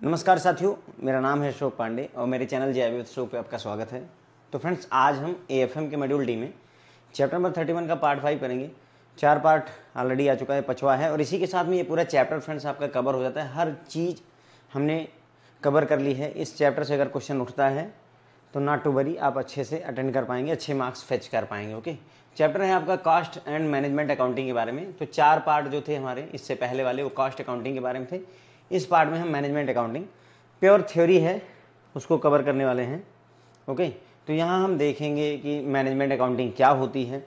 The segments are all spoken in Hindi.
नमस्कार साथियों, मेरा नाम है अशोक पांडे और मेरे चैनल जे शो पे आपका स्वागत है। तो फ्रेंड्स, आज हम एएफएम के मॉड्यूल डी में चैप्टर नंबर 31 का पार्ट 5 करेंगे। 4 पार्ट ऑलरेडी आ चुका है, 5वां है और इसी के साथ में ये पूरा चैप्टर फ्रेंड्स आपका कवर हो जाता है। हर चीज़ हमने कवर कर ली है। इस चैप्टर से अगर क्वेश्चन उठता है तो नॉट टू वरी, आप अच्छे से अटेंड कर पाएंगे, अच्छे मार्क्स फेच कर पाएंगे। ओके, चैप्टर है आपका कॉस्ट एंड मैनेजमेंट अकाउंटिंग के बारे में। तो 4 पार्ट जो थे हमारे इससे पहले वाले वो कॉस्ट अकाउंटिंग के बारे में थे। इस पार्ट में हम मैनेजमेंट अकाउंटिंग प्योर थ्योरी है उसको कवर करने वाले हैं। ओके, तो यहाँ हम देखेंगे कि मैनेजमेंट अकाउंटिंग क्या होती है,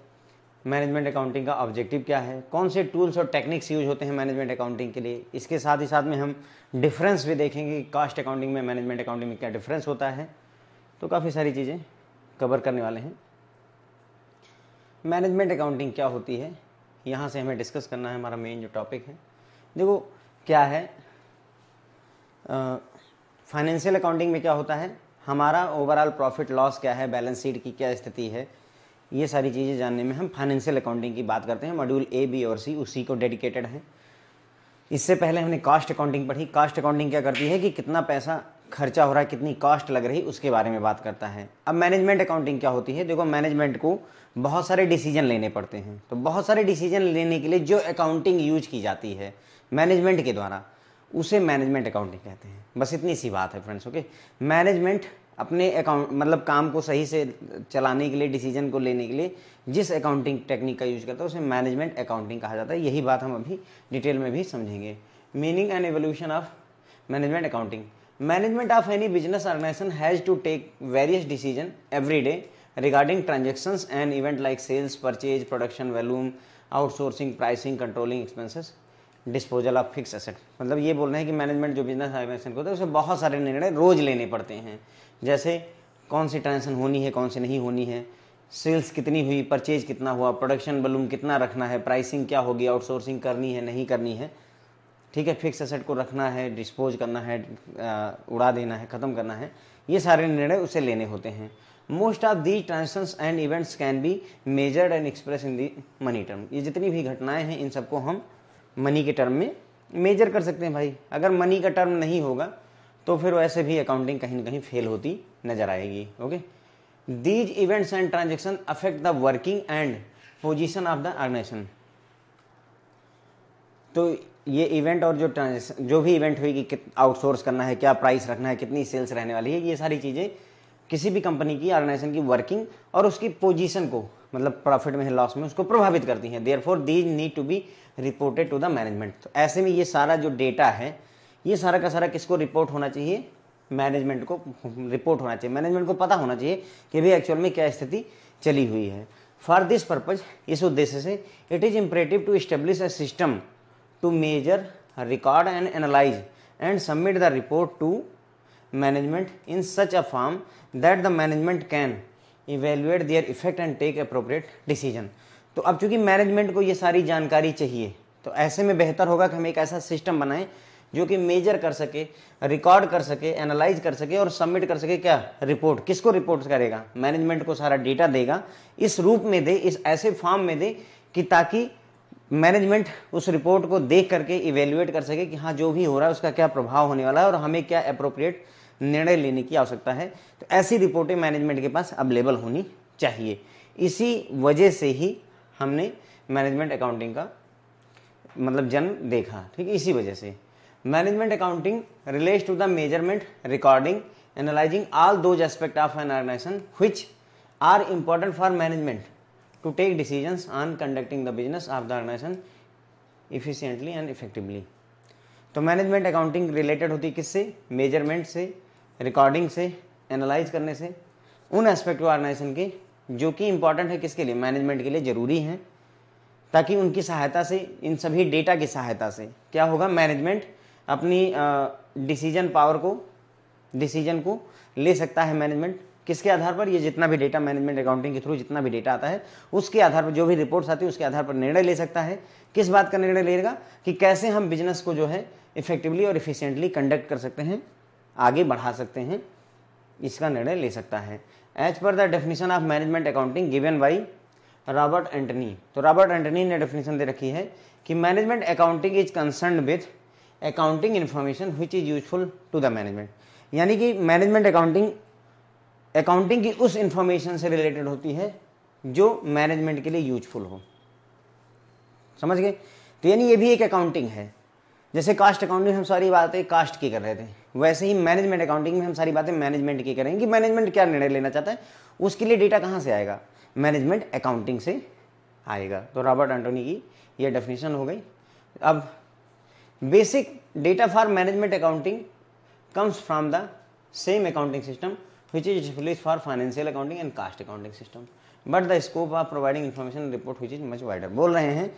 मैनेजमेंट अकाउंटिंग का ऑब्जेक्टिव क्या है, कौन से टूल्स और टेक्निक्स यूज होते हैं मैनेजमेंट अकाउंटिंग के लिए। इसके साथ ही साथ में हम डिफरेंस भी देखेंगे कि कॉस्ट अकाउंटिंग में मैनेजमेंट अकाउंटिंग में क्या डिफरेंस होता है। तो काफ़ी सारी चीज़ें कवर करने वाले हैं। मैनेजमेंट अकाउंटिंग क्या होती है, यहाँ से हमें डिस्कस करना है। हमारा मेन जो टॉपिक है, देखो क्या है, फाइनेंशियल अकाउंटिंग में क्या होता है, हमारा ओवरऑल प्रॉफिट लॉस क्या है, बैलेंस शीट की क्या स्थिति है, ये सारी चीज़ें जानने में हम फाइनेंशियल अकाउंटिंग की बात करते हैं। मॉड्यूल ए, बी और सी उसी को डेडिकेटेड है। इससे पहले हमने कॉस्ट अकाउंटिंग पढ़ी। कॉस्ट अकाउंटिंग क्या करती है कि कितना पैसा खर्चा हो रहा है, कितनी कॉस्ट लग रही, उसके बारे में बात करता है। अब मैनेजमेंट अकाउंटिंग क्या होती है, देखो मैनेजमेंट को बहुत सारे डिसीजन लेने पड़ते हैं। तो बहुत सारे डिसीजन लेने के लिए जो अकाउंटिंग यूज की जाती है मैनेजमेंट के द्वारा, उसे मैनेजमेंट अकाउंटिंग कहते हैं। बस इतनी सी बात है फ्रेंड्स। ओके, मैनेजमेंट अपने अकाउंट मतलब काम को सही से चलाने के लिए, डिसीजन को लेने के लिए जिस अकाउंटिंग टेक्निक का यूज करता है उसे मैनेजमेंट अकाउंटिंग कहा जाता है। यही बात हम अभी डिटेल में भी समझेंगे। Meaning and evolution of management accounting. Management of any business organisation has to take various decision every day regarding transactions and event like sales, purchase, production volume, outsourcing, pricing, controlling expenses, disposal of fixed asset। मतलब ये बोल रहे हैं कि मैनेजमेंट जो बिजनेस ऑर्गेनाइजेशन को होता है उसे बहुत सारे निर्णय रोज लेने पड़ते हैं। जैसे कौन सी ट्रांजेक्शन होनी है, कौन सी नहीं होनी है, सेल्स कितनी हुई, परचेज कितना हुआ, प्रोडक्शन वॉल्यूम कितना रखना है, प्राइसिंग क्या होगी, आउटसोर्सिंग करनी है नहीं करनी है, ठीक है, फिक्स एसेट को रखना है, डिस्पोज करना है, उड़ा देना है, ख़त्म करना है, ये सारे निर्णय उसे लेने होते हैं। Most of the transactions and events can be measured and express in the money term. ये जितनी भी घटनाएं हैं इन सबको हम मनी के टर्म में मेजर कर सकते हैं भाई। अगर मनी का टर्म नहीं होगा तो फिर वैसे भी अकाउंटिंग कहीं ना कहीं फेल होती नजर आएगी। Okay, these events and transaction affect the working and position of the organisation. तो ये इवेंट और जो ट्रांजेक्शन, जो भी इवेंट हुई कि आउटसोर्स करना है, क्या प्राइस रखना है, कितनी सेल्स रहने वाली है, ये सारी चीज़ें किसी भी कंपनी की, ऑर्गेनाइजेशन की वर्किंग और उसकी पोजीशन को, मतलब प्रॉफिट में है लॉस में, उसको प्रभावित करती हैं। Therefore these need to be reported to the management. तो ऐसे में ये सारा जो डेटा है, ये सारा का सारा किसको रिपोर्ट होना चाहिए, मैनेजमेंट को रिपोर्ट होना चाहिए। मैनेजमेंट को पता होना चाहिए कि भाई एक्चुअल में क्या स्थिति चली हुई है। फॉर दिस पर्पज, इस उद्देश्य से it is imperative to establish a system to measure, record and analyze and submit the report to management in such a form that the management can evaluate their effect and take appropriate decision। तो अब चूंकि मैनेजमेंट को ये सारी जानकारी चाहिए, तो ऐसे में बेहतर होगा कि हम एक ऐसा सिस्टम बनाएं जो कि मेजर कर सके, रिकॉर्ड कर सके, एनालाइज कर सके और सबमिट कर सके। क्या रिपोर्ट, किसको रिपोर्ट करेगा, मैनेजमेंट को सारा डेटा देगा, इस रूप में दे, इस ऐसे फॉर्म में दे कि ताकि मैनेजमेंट उस रिपोर्ट को देख करके इवेल्युएट कर सके कि हाँ जो भी हो रहा है उसका क्या प्रभाव होने वाला है और हमें क्या अप्रोप्रिएट निर्णय लेने की आवश्यकता है। तो ऐसी रिपोर्टें मैनेजमेंट के पास अवेलेबल होनी चाहिए। इसी वजह से ही हमने मैनेजमेंट अकाउंटिंग का मतलब जन्म देखा। ठीक है, इसी वजह से management accounting relates to the measurement, recording, analysing all those aspect of an organisation which are important for management to take decisions on conducting the business of the organization efficiently and effectively। तो मैनेजमेंट अकाउंटिंग रिलेटेड होती किससे, मेजरमेंट से, रिकॉर्डिंग से, एनालाइज करने से, उन एस्पेक्ट ऑर्गेनाइजेशन के जो कि इंपॉर्टेंट है किसके लिए, मैनेजमेंट के लिए ज़रूरी हैं, ताकि उनकी सहायता से, इन सभी डेटा की सहायता से क्या होगा, मैनेजमेंट अपनी डिसीजन पावर को, डिसीजन को ले सकता है। मैनेजमेंट किसके आधार पर, ये जितना भी डेटा मैनेजमेंट अकाउंटिंग के थ्रू जितना भी डेटा आता है उसके आधार पर, जो भी रिपोर्ट्स आती है उसके आधार पर निर्णय ले सकता है। किस बात का निर्णय लेगा कि कैसे हम बिजनेस को जो है इफेक्टिवली और इफिशिएंटली कंडक्ट कर सकते हैं, आगे बढ़ा सकते हैं, इसका निर्णय ले सकता है। As per the definition of management accounting given by Robert Anthony. तो रॉबर्ट एंटनी ने डेफिनेशन दे रखी है कि management accounting is concern with accounting information which is useful to the management, यानी कि मैनेजमेंट अकाउंटिंग की उस इंफॉर्मेशन से रिलेटेड होती है जो मैनेजमेंट के लिए यूजफुल हो। समझ गए? तो यानी ये भी एक अकाउंटिंग है। जैसे कास्ट अकाउंटिंग हम सारी बातें कास्ट की कर रहे थे, वैसे ही मैनेजमेंट अकाउंटिंग में हम सारी बातें मैनेजमेंट की करेंगे कि मैनेजमेंट क्या निर्णय लेना चाहता है, उसके लिए डेटा कहाँ से आएगा, मैनेजमेंट अकाउंटिंग से आएगा। तो रॉबर्ट एंटोनी की ये डेफिनेशन हो गई। अब basic data for management accounting comes from the same accounting system which is established for financial accounting and cost accounting system, but the scope of providing information and report which is much wider। बोल रहे हैं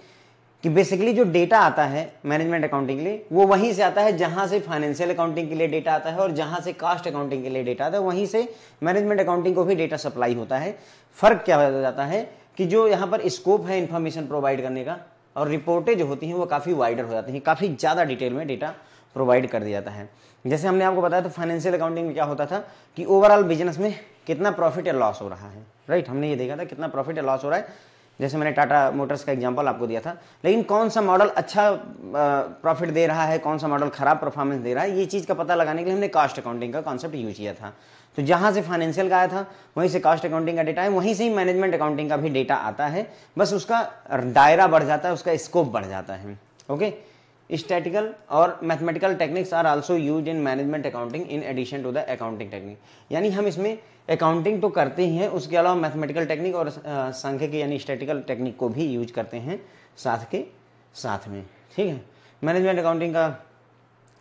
कि बेसिकली जो डेटा आता है मैनेजमेंट अकाउंटिंग के लिए वो वहीं से आता है जहां से फाइनेंशियल अकाउंटिंग के लिए डेटा आता है, और जहां से कास्ट अकाउंटिंग के लिए डेटा आता है वहीं से मैनेजमेंट अकाउंटिंग को भी डेटा सप्लाई होता है। फर्क क्या हो जाता है कि जो यहाँ पर स्कोप है इन्फॉर्मेशन प्रोवाइड करने का, और रिपोर्टें जो होती हैं वो काफ़ी वाइडर हो जाती हैं, काफ़ी ज़्यादा डिटेल में डेटा प्रोवाइड कर दिया जाता है। जैसे हमने आपको बताया तो फाइनेंशियल अकाउंटिंग में क्या होता था कि ओवरऑल बिजनेस में कितना प्रॉफिट या लॉस हो रहा है, राइट, हमने ये देखा था कितना प्रॉफिट या लॉस हो रहा है। जैसे मैंने टाटा मोटर्स का एग्जांपल आपको दिया था, लेकिन कौन सा मॉडल अच्छा प्रॉफिट दे रहा है, कौन सा मॉडल खराब परफॉर्मेंस दे रहा है, ये चीज़ का पता लगाने के लिए हमने कास्ट अकाउंटिंग का कॉन्सेप्ट यूज किया था। तो जहाँ से फाइनेंशियल का आया था वहीं से कास्ट अकाउंटिंग का डेटा है, वहीं से ही मैनेजमेंट अकाउंटिंग का भी डेटा आता है, बस उसका दायरा बढ़ जाता है, उसका स्कोप बढ़ जाता है। ओके, स्टैटिकल और mathematical techniques are also used in management accounting in addition to the accounting technique, यानी हम इसमें अकाउंटिंग तो करते ही हैं, उसके अलावा मैथमेटिकल टेक्निक और सांख्यिकी यानी स्टैटिकल टेक्निक को भी यूज करते हैं साथ के साथ में। ठीक है, मैनेजमेंट अकाउंटिंग का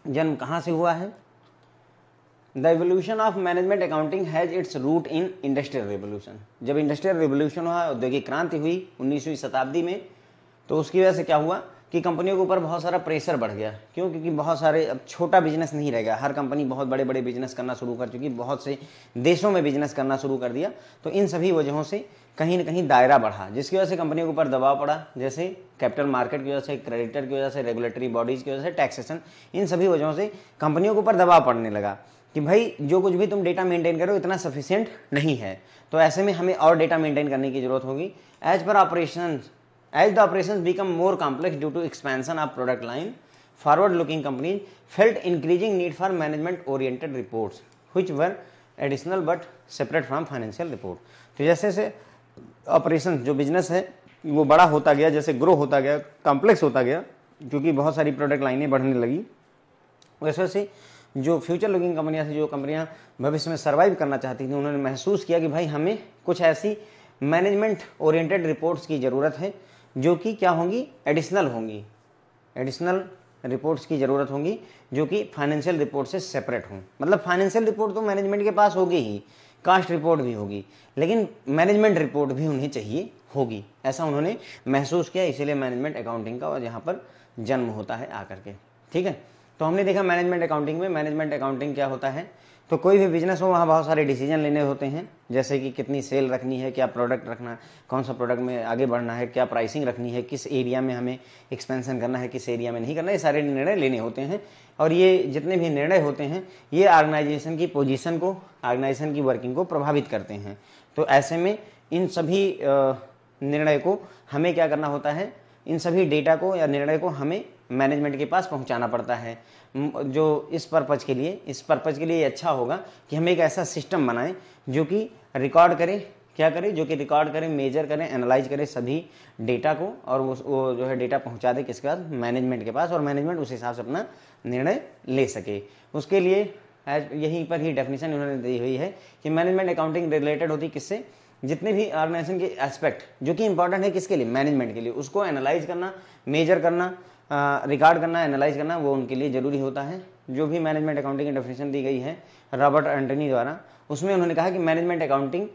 जन्म कहाँ से हुआ है? The evolution of management accounting has its root in industrial revolution. जब इंडस्ट्रियल रिवोल्यूशन हुआ, औद्योगिक क्रांति हुई 19वीं शताब्दी में, तो उसकी वजह से क्या हुआ कि कंपनियों के ऊपर बहुत सारा प्रेशर बढ़ गया। क्यों? क्योंकि बहुत सारे अब छोटा बिजनेस नहीं रह गया, हर कंपनी बहुत बड़े बड़े बिजनेस करना शुरू कर चुकी, बहुत से देशों में बिजनेस करना शुरू कर दिया। तो इन सभी वजहों से कहीं ना कहीं दायरा बढ़ा, जिसकी वजह से कंपनियों के ऊपर दबाव पड़ा, जैसे कैपिटल मार्केट की वजह से, क्रेडिटर की वजह से, रेगुलेटरी बॉडीज़ की वजह से, टैक्सेशन, इन सभी वजहों से कंपनियों के ऊपर दबाव पड़ने लगा कि भाई जो कुछ भी तुम डेटा मेंटेन करो इतना सफिशिएंट नहीं है। तो ऐसे में हमें और डेटा मेंटेन करने की जरूरत होगी। As the operations become more complex due to expansion of product line, forward-looking companies felt increasing need for management-oriented reports, which were additional but separate from financial report। तो जैसे जैसे ऑपरेशन जो बिजनेस है वो बड़ा होता गया, जैसे ग्रो होता गया, कॉम्प्लेक्स होता गया, क्योंकि बहुत सारी प्रोडक्ट लाइनें बढ़ने लगी, वैसे वैसे जो फ्यूचर लुकिंग कंपनियां थी, जो कंपनियां भविष्य में सर्वाइव करना चाहती थी, उन्होंने महसूस किया कि भाई हमें कुछ ऐसी मैनेजमेंट ओरिएंटेड रिपोर्ट्स की ज़रूरत है जो कि क्या होंगी, एडिशनल होंगी, एडिशनल रिपोर्ट्स की ज़रूरत होंगी जो कि फाइनेंशियल रिपोर्ट से सेपरेट हों। मतलब फाइनेंशियल रिपोर्ट तो मैनेजमेंट के पास होगी ही, कास्ट रिपोर्ट भी होगी, लेकिन मैनेजमेंट रिपोर्ट भी उन्हें चाहिए होगी, ऐसा उन्होंने महसूस किया। इसीलिए मैनेजमेंट अकाउंटिंग का यहाँ पर जन्म होता है आकर के। ठीक है, तो हमने देखा मैनेजमेंट अकाउंटिंग में, मैनेजमेंट अकाउंटिंग क्या होता है, तो कोई भी बिजनेस हो वहाँ बहुत सारे डिसीजन लेने होते हैं, जैसे कि कितनी सेल रखनी है, क्या प्रोडक्ट रखना, कौन सा प्रोडक्ट में आगे बढ़ना है, क्या प्राइसिंग रखनी है, किस एरिया में हमें एक्सपेंशन करना है, किस एरिया में नहीं करना है, ये सारे निर्णय लेने होते हैं। और ये जितने भी निर्णय होते हैं ये ऑर्गेनाइजेशन की पोजीशन को, ऑर्गेनाइजेशन की वर्किंग को प्रभावित करते हैं। तो ऐसे में इन सभी निर्णय को हमें क्या करना होता है, इन सभी डेटा को या निर्णय को हमें मैनेजमेंट के पास पहुंचाना पड़ता है। जो इस पर्पज़ के लिए अच्छा होगा कि हम एक ऐसा सिस्टम बनाएं जो कि रिकॉर्ड करे, क्या करे, जो कि रिकॉर्ड करे, मेजर करें, एनालाइज करे सभी डेटा को, और वो जो है डेटा पहुंचा दे किसके पास, मैनेजमेंट के पास, और मैनेजमेंट उस हिसाब से अपना निर्णय ले सके। उसके लिए यहीं पर ही डेफिनेशन उन्होंने दी हुई है कि मैनेजमेंट अकाउंटिंग रिलेटेड होती किससे, जितने भी ऑर्गेनाइजेशन के एस्पेक्ट जो कि इंपॉर्टेंट है किसके लिए, मैनेजमेंट के लिए, उसको एनालाइज करना, मेजर करना, रिकॉर्ड करना, एनालाइज करना, वो उनके लिए ज़रूरी होता है। जो भी मैनेजमेंट अकाउंटिंग की डेफिनेशन दी गई है रॉबर्ट एंटनी द्वारा, उसमें उन्होंने कहा कि मैनेजमेंट अकाउंटिंग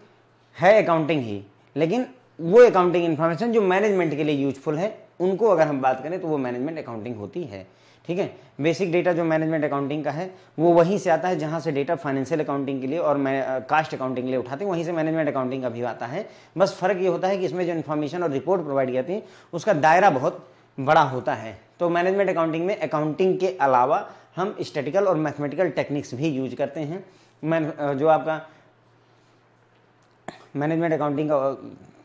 है अकाउंटिंग ही, लेकिन वो अकाउंटिंग इन्फॉर्मेशन जो मैनेजमेंट के लिए यूजफुल है, उनको अगर हम बात करें तो वो मैनेजमेंट अकाउंटिंग होती है। ठीक है, बेसिक डेटा जो मैनेजमेंट अकाउंटिंग का है वो वहीं से आता है जहाँ से डेटा फाइनेंशियल अकाउंटिंग के लिए और कास्ट अकाउंटिंग के लिए उठाते हैं, वहीं से मैनेजमेंट अकाउंटिंग का भी आता है। बस फर्क ये होता है कि इसमें जो इन्फॉर्मेशन और रिपोर्ट प्रोवाइड की जाती है उसका दायरा बहुत बड़ा होता है। तो मैनेजमेंट अकाउंटिंग में अकाउंटिंग के अलावा हम स्टैटिकल और मैथमेटिकल टेक्निक्स भी यूज करते हैं। जो आपका मैनेजमेंट अकाउंटिंग का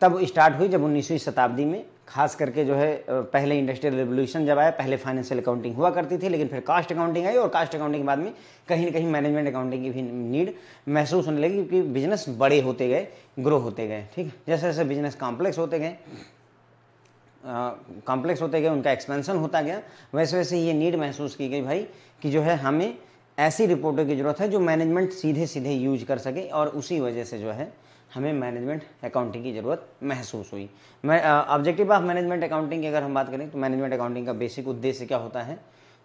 तब स्टार्ट हुई जब 19वीं शताब्दी में, खास करके जो है पहले इंडस्ट्रियल रिवोल्यूशन जब आया, पहले फाइनेंशियल अकाउंटिंग हुआ करती थी, लेकिन फिर कास्ट अकाउंटिंग आई, और कास्ट अकाउंटिंग के बाद में कहीं ना कहीं मैनेजमेंट अकाउंटिंग की भी नीड महसूस होने लगी, क्योंकि बिजनेस बड़े होते गए, ग्रो होते गए। ठीक है, जैसे जैसे बिजनेस कॉम्प्लेक्स होते गए, उनका एक्सपेंशन होता गया, वैसे वैसे ये नीड महसूस की गई भाई कि जो है हमें ऐसी रिपोर्टों की ज़रूरत है जो मैनेजमेंट सीधे सीधे यूज कर सके, और उसी वजह से जो है हमें मैनेजमेंट अकाउंटिंग की ज़रूरत महसूस हुई। ऑब्जेक्टिव ऑफ मैनेजमेंट अकाउंटिंग की अगर हम बात करें तो मैनेजमेंट अकाउंटिंग का बेसिक उद्देश्य क्या होता है,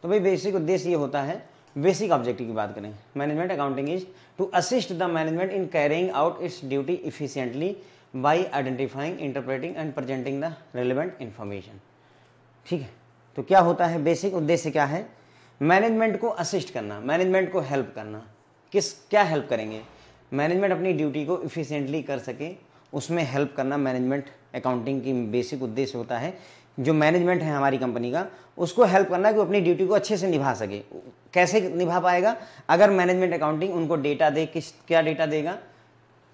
तो भाई बेसिक उद्देश्य ये होता है, बेसिक ऑब्जेक्टिव की बात करें, management accounting is to assist the management in carrying out its duty efficiently by identifying, interpreting and presenting the relevant information. ठीक है, तो क्या होता है, बेसिक उद्देश्य क्या है, मैनेजमेंट को असिस्ट करना, मैनेजमेंट को हेल्प करना। क्या हेल्प करेंगे, मैनेजमेंट अपनी ड्यूटी को इफिशिएंटली कर सके, उसमें हेल्प करना मैनेजमेंट अकाउंटिंग की बेसिक उद्देश्य होता है। जो मैनेजमेंट है हमारी कंपनी का, उसको हेल्प करना कि वो अपनी ड्यूटी को अच्छे से निभा सके। कैसे निभा पाएगा, अगर मैनेजमेंट अकाउंटिंग उनको डेटा दे, क्या डेटा देगा,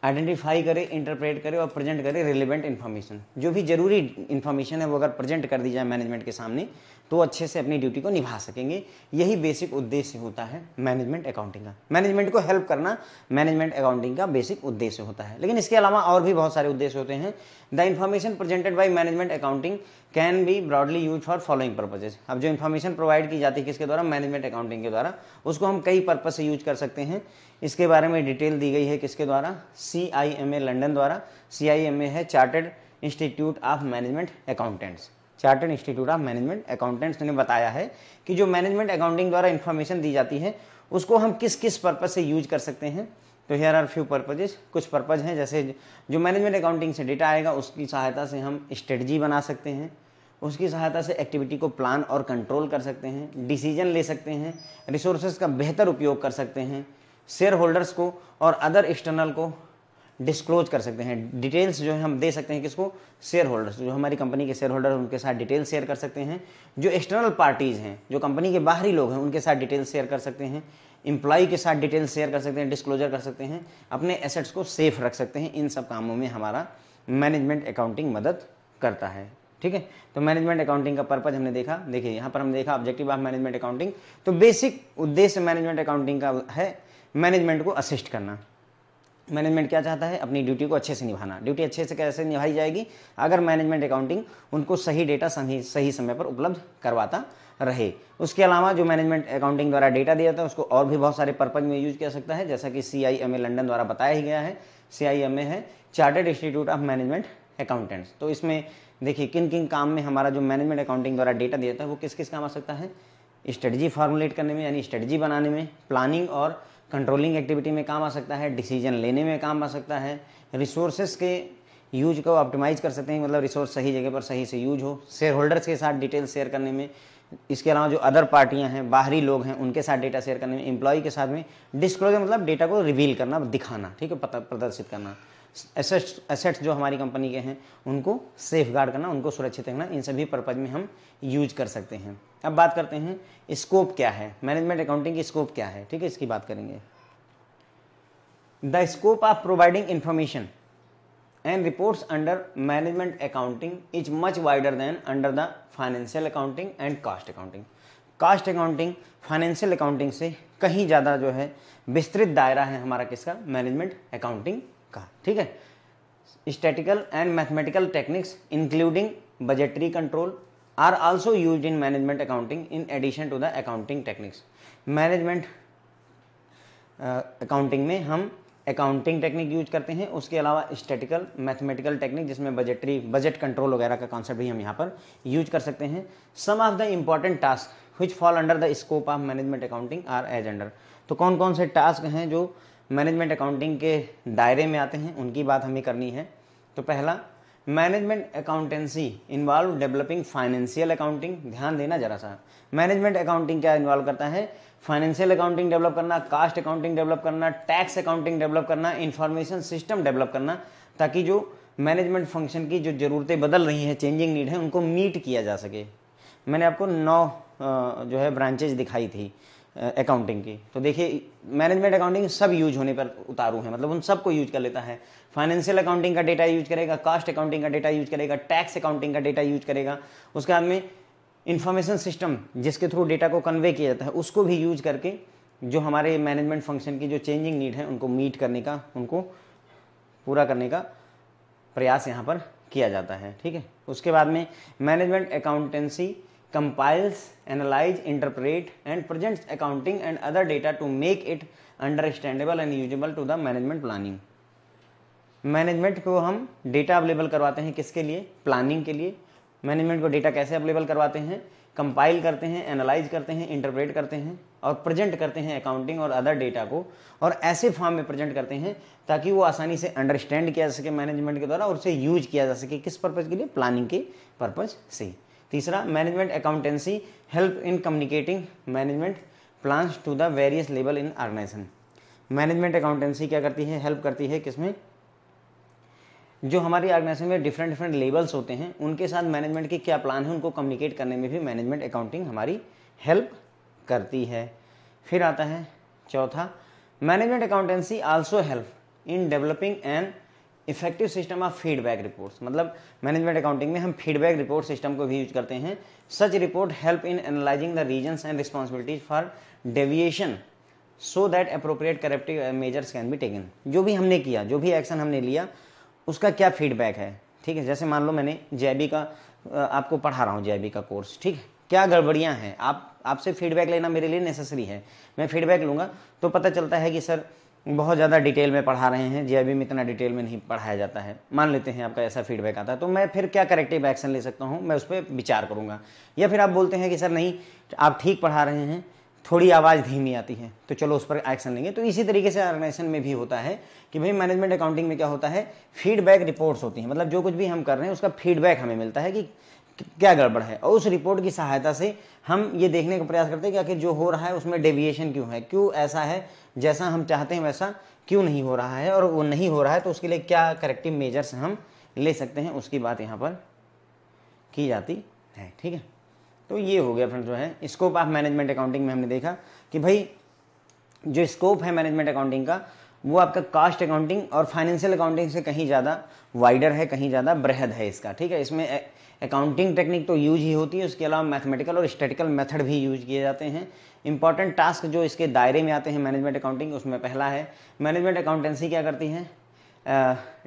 आइडेंटिफाई करे, इंटरप्रेट करे और प्रेजेंट करे रिलेवेंट इन्फॉर्मेशन। जो भी जरूरी इन्फॉर्मेशन है वो अगर प्रेजेंट कर दी जाए मैनेजमेंट के सामने, तो अच्छे से अपनी ड्यूटी को निभा सकेंगे। यही बेसिक उद्देश्य होता है मैनेजमेंट अकाउंटिंग का। मैनेजमेंट को हेल्प करना मैनेजमेंट अकाउंटिंग का बेसिक उद्देश्य होता है। लेकिन इसके अलावा और भी बहुत सारे उद्देश्य होते हैं। The information presented by management accounting can be broadly use for following purposes. अब जो इन्फॉर्मेशन प्रोवाइड की जाती है किसके द्वारा, मैनेजमेंट अकाउंटिंग के द्वारा, उसको हम कई पर्पज से यूज कर सकते हैं। इसके बारे में डिटेल दी गई है किसके द्वारा, CIMA लंदन द्वारा। CIMA है chartered institute of management accountants. Chartered institute of management accountants ने बताया है कि जो मैनेजमेंट अकाउंटिंग द्वारा इन्फॉर्मेशन दी जाती है उसको हम किस किस पर्पज से यूज कर सकते हैं। तो हियर आर फ्यू पर्पजेस, कुछ पर्पज हैं, जैसे जो मैनेजमेंट अकाउंटिंग से डेटा आएगा उसकी सहायता से हम स्ट्रेटजी बना सकते हैं, उसकी सहायता से एक्टिविटी को प्लान और कंट्रोल कर सकते हैं, डिसीजन ले सकते हैं, रिसोर्सेज का बेहतर उपयोग कर सकते हैं, शेयर होल्डर्स को और अदर एक्सटर्नल को डिस्क्लोज कर सकते हैं। डिटेल्स जो है हम दे सकते हैं किसको, शेयर होल्डर्स, जो हमारी कंपनी के शेयर होल्डर उनके साथ डिटेल शेयर कर सकते हैं। जो एक्सटर्नल पार्टीज़ हैं, जो कंपनी के बाहरी लोग हैं, उनके साथ डिटेल शेयर कर सकते हैं। एम्प्लॉय के साथ डिटेल शेयर कर सकते हैं, डिस्क्लोजर कर सकते हैं, अपने एसेट्स को सेफ रख सकते हैं। इन सब कामों में हमारा मैनेजमेंट अकाउंटिंग मदद करता है। ठीक है, तो मैनेजमेंट अकाउंटिंग का पर्पज हमने देखा। देखिए यहाँ पर हम देखा ऑब्जेक्टिव ऑफ मैनेजमेंट अकाउंटिंग। तो बेसिक उद्देश्य मैनेजमेंट अकाउंटिंग का है मैनेजमेंट को असिस्ट करना। मैनेजमेंट क्या चाहता है, अपनी ड्यूटी को अच्छे से निभाना। ड्यूटी अच्छे से कैसे निभाई जाएगी, अगर मैनेजमेंट अकाउंटिंग उनको सही डेटा सही समय पर उपलब्ध करवाता रहे। उसके अलावा जो मैनेजमेंट अकाउंटिंग द्वारा डेटा दिया था उसको और भी बहुत सारे पर्पज में यूज किया सकता है, जैसा कि CIMA लंदन द्वारा बताया ही गया है। CIMA है chartered institute of management accountants. तो इसमें देखिए किन किन काम में हमारा जो मैनेजमेंट अकाउंटिंग द्वारा डेटा दिया था वो किस किस काम आ सकता है, स्ट्रेटजी फॉर्मुलेट करने में यानी स्ट्रेटजी बनाने में, प्लानिंग और कंट्रोलिंग एक्टिविटी में काम आ सकता है, डिसीजन लेने में काम आ सकता है, रिसोर्सेज के यूज को ऑप्टिमाइज कर सकते हैं, मतलब रिसोर्स सही जगह पर सही से यूज हो, शेयर होल्डर्स के साथ डिटेल शेयर करने में, इसके अलावा जो अदर पार्टियां हैं, बाहरी लोग हैं, उनके साथ डेटा शेयर करने में, एम्प्लॉय के साथ में, डिस्क्लोजर मतलब डेटा को रिवील करना, दिखाना, ठीक है, प्रदर्शित करना, एसेट्स जो हमारी कंपनी के हैं उनको सेफ गार्ड करना, उनको सुरक्षित रखना, इन सभी पर्पज में हम यूज कर सकते हैं। अब बात करते हैं स्कोप क्या है, मैनेजमेंट अकाउंटिंग की स्कोप क्या है, ठीक है, इसकी बात करेंगे। The scope of providing information and reports under management accounting is much wider than under the financial accounting and cost accounting. Cost accounting financial accounting से कहीं ज़्यादा जो है विस्तृत दायरा है हमारा किसका, मैनेजमेंट अकाउंटिंग का, ठीक है। Statical and mathematical techniques including budgetary control are also used in management accounting in addition to the accounting techniques. Management accounting में हम अकाउंटिंग टेक्निक यूज करते हैं, उसके अलावा स्टैटिकल मैथमेटिकल टेक्निक जिसमें बजट कंट्रोल वगैरह का कॉन्सेप्ट भी हम यहाँ पर यूज कर सकते हैं। Some of the important task which fall under the scope of management accounting are as under. तो कौन कौन से टास्क हैं जो मैनेजमेंट अकाउंटिंग के दायरे में आते हैं, उनकी बात हमें करनी है। तो पहला, management accountancy involve developing financial accounting. ध्यान देना जरा सा, मैनेजमेंट अकाउंटिंग क्या इन्वॉल्व करता है, फाइनेंशियल अकाउंटिंग डेवलप करना, कास्ट अकाउंटिंग डेवलप करना, टैक्स अकाउंटिंग डेवलप करना, इंफॉर्मेशन सिस्टम डेवलप करना, ताकि जो मैनेजमेंट फंक्शन की जो ज़रूरतें बदल रही हैं, चेंजिंग नीड है, उनको मीट किया जा सके। मैंने आपको 9 जो है ब्रांचेज दिखाई थी, अकाउंटिंग की। तो देखिए मैनेजमेंट अकाउंटिंग सब यूज होने पर उतारू है, मतलब उन सबको यूज कर लेता है। फाइनेंशियल अकाउंटिंग का डेटा यूज करेगा, कास्ट अकाउंटिंग का डेटा यूज करेगा, टैक्स अकाउंटिंग का डेटा यूज करेगा, उसके बाद में इंफॉर्मेशन सिस्टम जिसके थ्रू डेटा को कन्वे किया जाता है उसको भी यूज करके जो हमारे मैनेजमेंट फंक्शन की जो चेंजिंग नीड है उनको मीट करने का, उनको पूरा करने का प्रयास यहाँ पर किया जाता है। ठीक है, उसके बाद में management accountancy compiles, analyse, interpret and presents accounting and other data to make it understandable and usable to the management planning. Management को हम डेटा अवेलेबल करवाते हैं, किसके लिए? प्लानिंग के लिए। मैनेजमेंट को डेटा कैसे अवेलेबल करवाते हैं? कंपाइल करते हैं, एनालाइज करते हैं, इंटरप्रेट करते हैं और प्रेजेंट करते हैं अकाउंटिंग और अदर डेटा को, और ऐसे फॉर्म में प्रेजेंट करते हैं ताकि वो आसानी से अंडरस्टैंड किया जा सके मैनेजमेंट के द्वारा और उसे यूज किया जा सके। किस पर्पज़ के लिए? प्लानिंग के पर्पज़ से। तीसरा, management accountancy help in communicating management plans to the various level in organisation. Management accountancy क्या करती है? हेल्प करती है किसमें? जो हमारी ऑर्गेनाइजेशन में डिफरेंट लेवल्स होते हैं उनके साथ मैनेजमेंट की क्या प्लान है उनको कम्युनिकेट करने में भी मैनेजमेंट अकाउंटिंग हमारी हेल्प करती है। फिर आता है चौथा, management accountancy also help in developing an effective system of feedback reports. मतलब मैनेजमेंट अकाउंटिंग में हम फीडबैक रिपोर्ट सिस्टम को भी यूज करते हैं। Such report help in analysing the reasons and responsibilities for deviation so that appropriate corrective measures can be taken. जो भी हमने किया, जो भी एक्शन हमने लिया उसका क्या फीडबैक है। ठीक है, जैसे मान लो मैंने जेबी का आपको पढ़ा रहा हूँ, जेबी का कोर्स, ठीक है, क्या गड़बड़ियाँ हैं, आपसे फीडबैक लेना मेरे लिए नेसेसरी है। मैं फीडबैक लूँगा तो पता चलता है कि सर बहुत ज़्यादा डिटेल में पढ़ा रहे हैं, जेबी में इतना डिटेल में नहीं पढ़ाया जाता है। मान लेते हैं आपका ऐसा फीडबैक आता है, तो मैं फिर क्या करेक्टिव एक्शन ले सकता हूँ, मैं उस पर विचार करूँगा। या फिर आप बोलते हैं कि सर नहीं, आप ठीक पढ़ा रहे हैं, थोड़ी आवाज़ धीमी आती है, तो चलो उस पर एक्शन लेंगे। तो इसी तरीके से ऑर्गेनाइजेशन में भी होता है कि भाई मैनेजमेंट अकाउंटिंग में क्या होता है, फीडबैक रिपोर्ट्स होती हैं। मतलब जो कुछ भी हम कर रहे हैं उसका फीडबैक हमें मिलता है कि क्या गड़बड़ है, और उस रिपोर्ट की सहायता से हम ये देखने का प्रयास करते हैं कि आखिर जो हो रहा है उसमें डेविएशन क्यों है, क्यों ऐसा है, जैसा हम चाहते हैं वैसा क्यों नहीं हो रहा है, और वो नहीं हो रहा है तो उसके लिए क्या करेक्टिव मेजर्स हम ले सकते हैं, उसकी बात यहाँ पर की जाती है। ठीक है, तो ये हो गया फ्रेंड्स जो है स्कोप ऑफ मैनेजमेंट अकाउंटिंग में हमने देखा कि भाई जो स्कोप है मैनेजमेंट अकाउंटिंग का वो आपका कास्ट अकाउंटिंग और फाइनेंशियल अकाउंटिंग से कहीं ज़्यादा वाइडर है, कहीं ज़्यादा बृहद है इसका। ठीक है, इसमें अकाउंटिंग टेक्निक तो यूज ही होती है, उसके अलावा मैथमेटिकल और स्टैटिकल मेथड भी यूज किए जाते हैं। इंपॉर्टेंट टास्क जो इसके दायरे में आते हैं मैनेजमेंट अकाउंटिंग, उसमें पहला है मैनेजमेंट अकाउंटेंसी क्या करती है,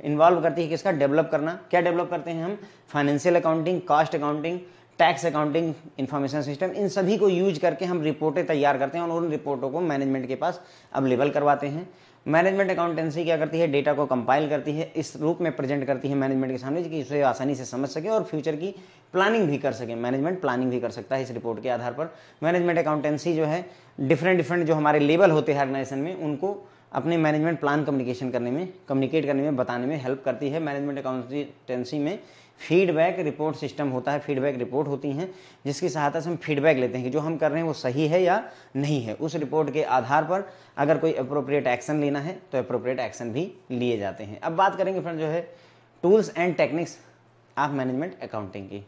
इन्वॉल्व करती है किसका, डेवलप करना। क्या डेवलप करते हैं हम? Financial accounting, cost accounting, tax accounting, information system, इन सभी को यूज करके हम रिपोर्टें तैयार करते हैं और उन रिपोर्टों को मैनेजमेंट के पास अवेलेबल करवाते हैं। मैनेजमेंट अकाउंटेंसी क्या करती है, डेटा को कंपाइल करती है, इस रूप में प्रेजेंट करती है मैनेजमेंट के सामने कि उसे आसानी से समझ सके और फ्यूचर की प्लानिंग भी कर सके। मैनेजमेंट प्लानिंग भी कर सकता है इस रिपोर्ट के आधार पर। मैनेजमेंट अकाउंटेंसी जो है डिफरेंट जो हमारे लेवल होते हैं ऑर्गेनाइजेशन में उनको अपने मैनेजमेंट प्लान कम्युनिकेट करने में बताने में हेल्प करती है। मैनेजमेंट अकाउंटेंसी में फीडबैक रिपोर्ट सिस्टम होता है, फीडबैक रिपोर्ट होती हैं जिसकी सहायता से हम फीडबैक लेते हैं कि जो हम कर रहे हैं वो सही है या नहीं है। उस रिपोर्ट के आधार पर अगर कोई अप्रोप्रिएट एक्शन लेना है तो अप्रोप्रिएट एक्शन भी लिए जाते हैं। अब बात करेंगे फ्रेंड जो है tools and techniques of management accounting की।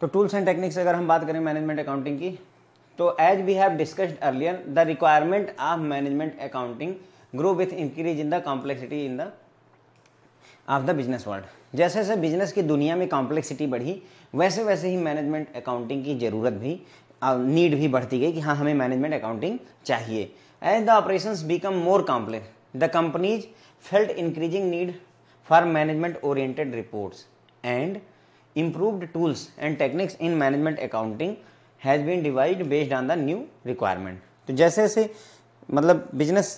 तो टूल्स एंड टेक्निक्स अगर हम बात करें मैनेजमेंट अकाउंटिंग की, तो as we have discussed earlier the requirement of management accounting grow with increase in the complexity in the of the business world. जैसे जैसे बिजनेस की दुनिया में कॉम्प्लेक्सिटी बढ़ी वैसे वैसे ही मैनेजमेंट अकाउंटिंग की ज़रूरत भी, नीड भी बढ़ती गई कि हाँ हमें मैनेजमेंट अकाउंटिंग चाहिए। As the operations become more complex the companies felt increasing need for management oriented reports and improved tools and techniques in management accounting has been devised based on the new requirement। तो जैसे जैसे मतलब बिजनेस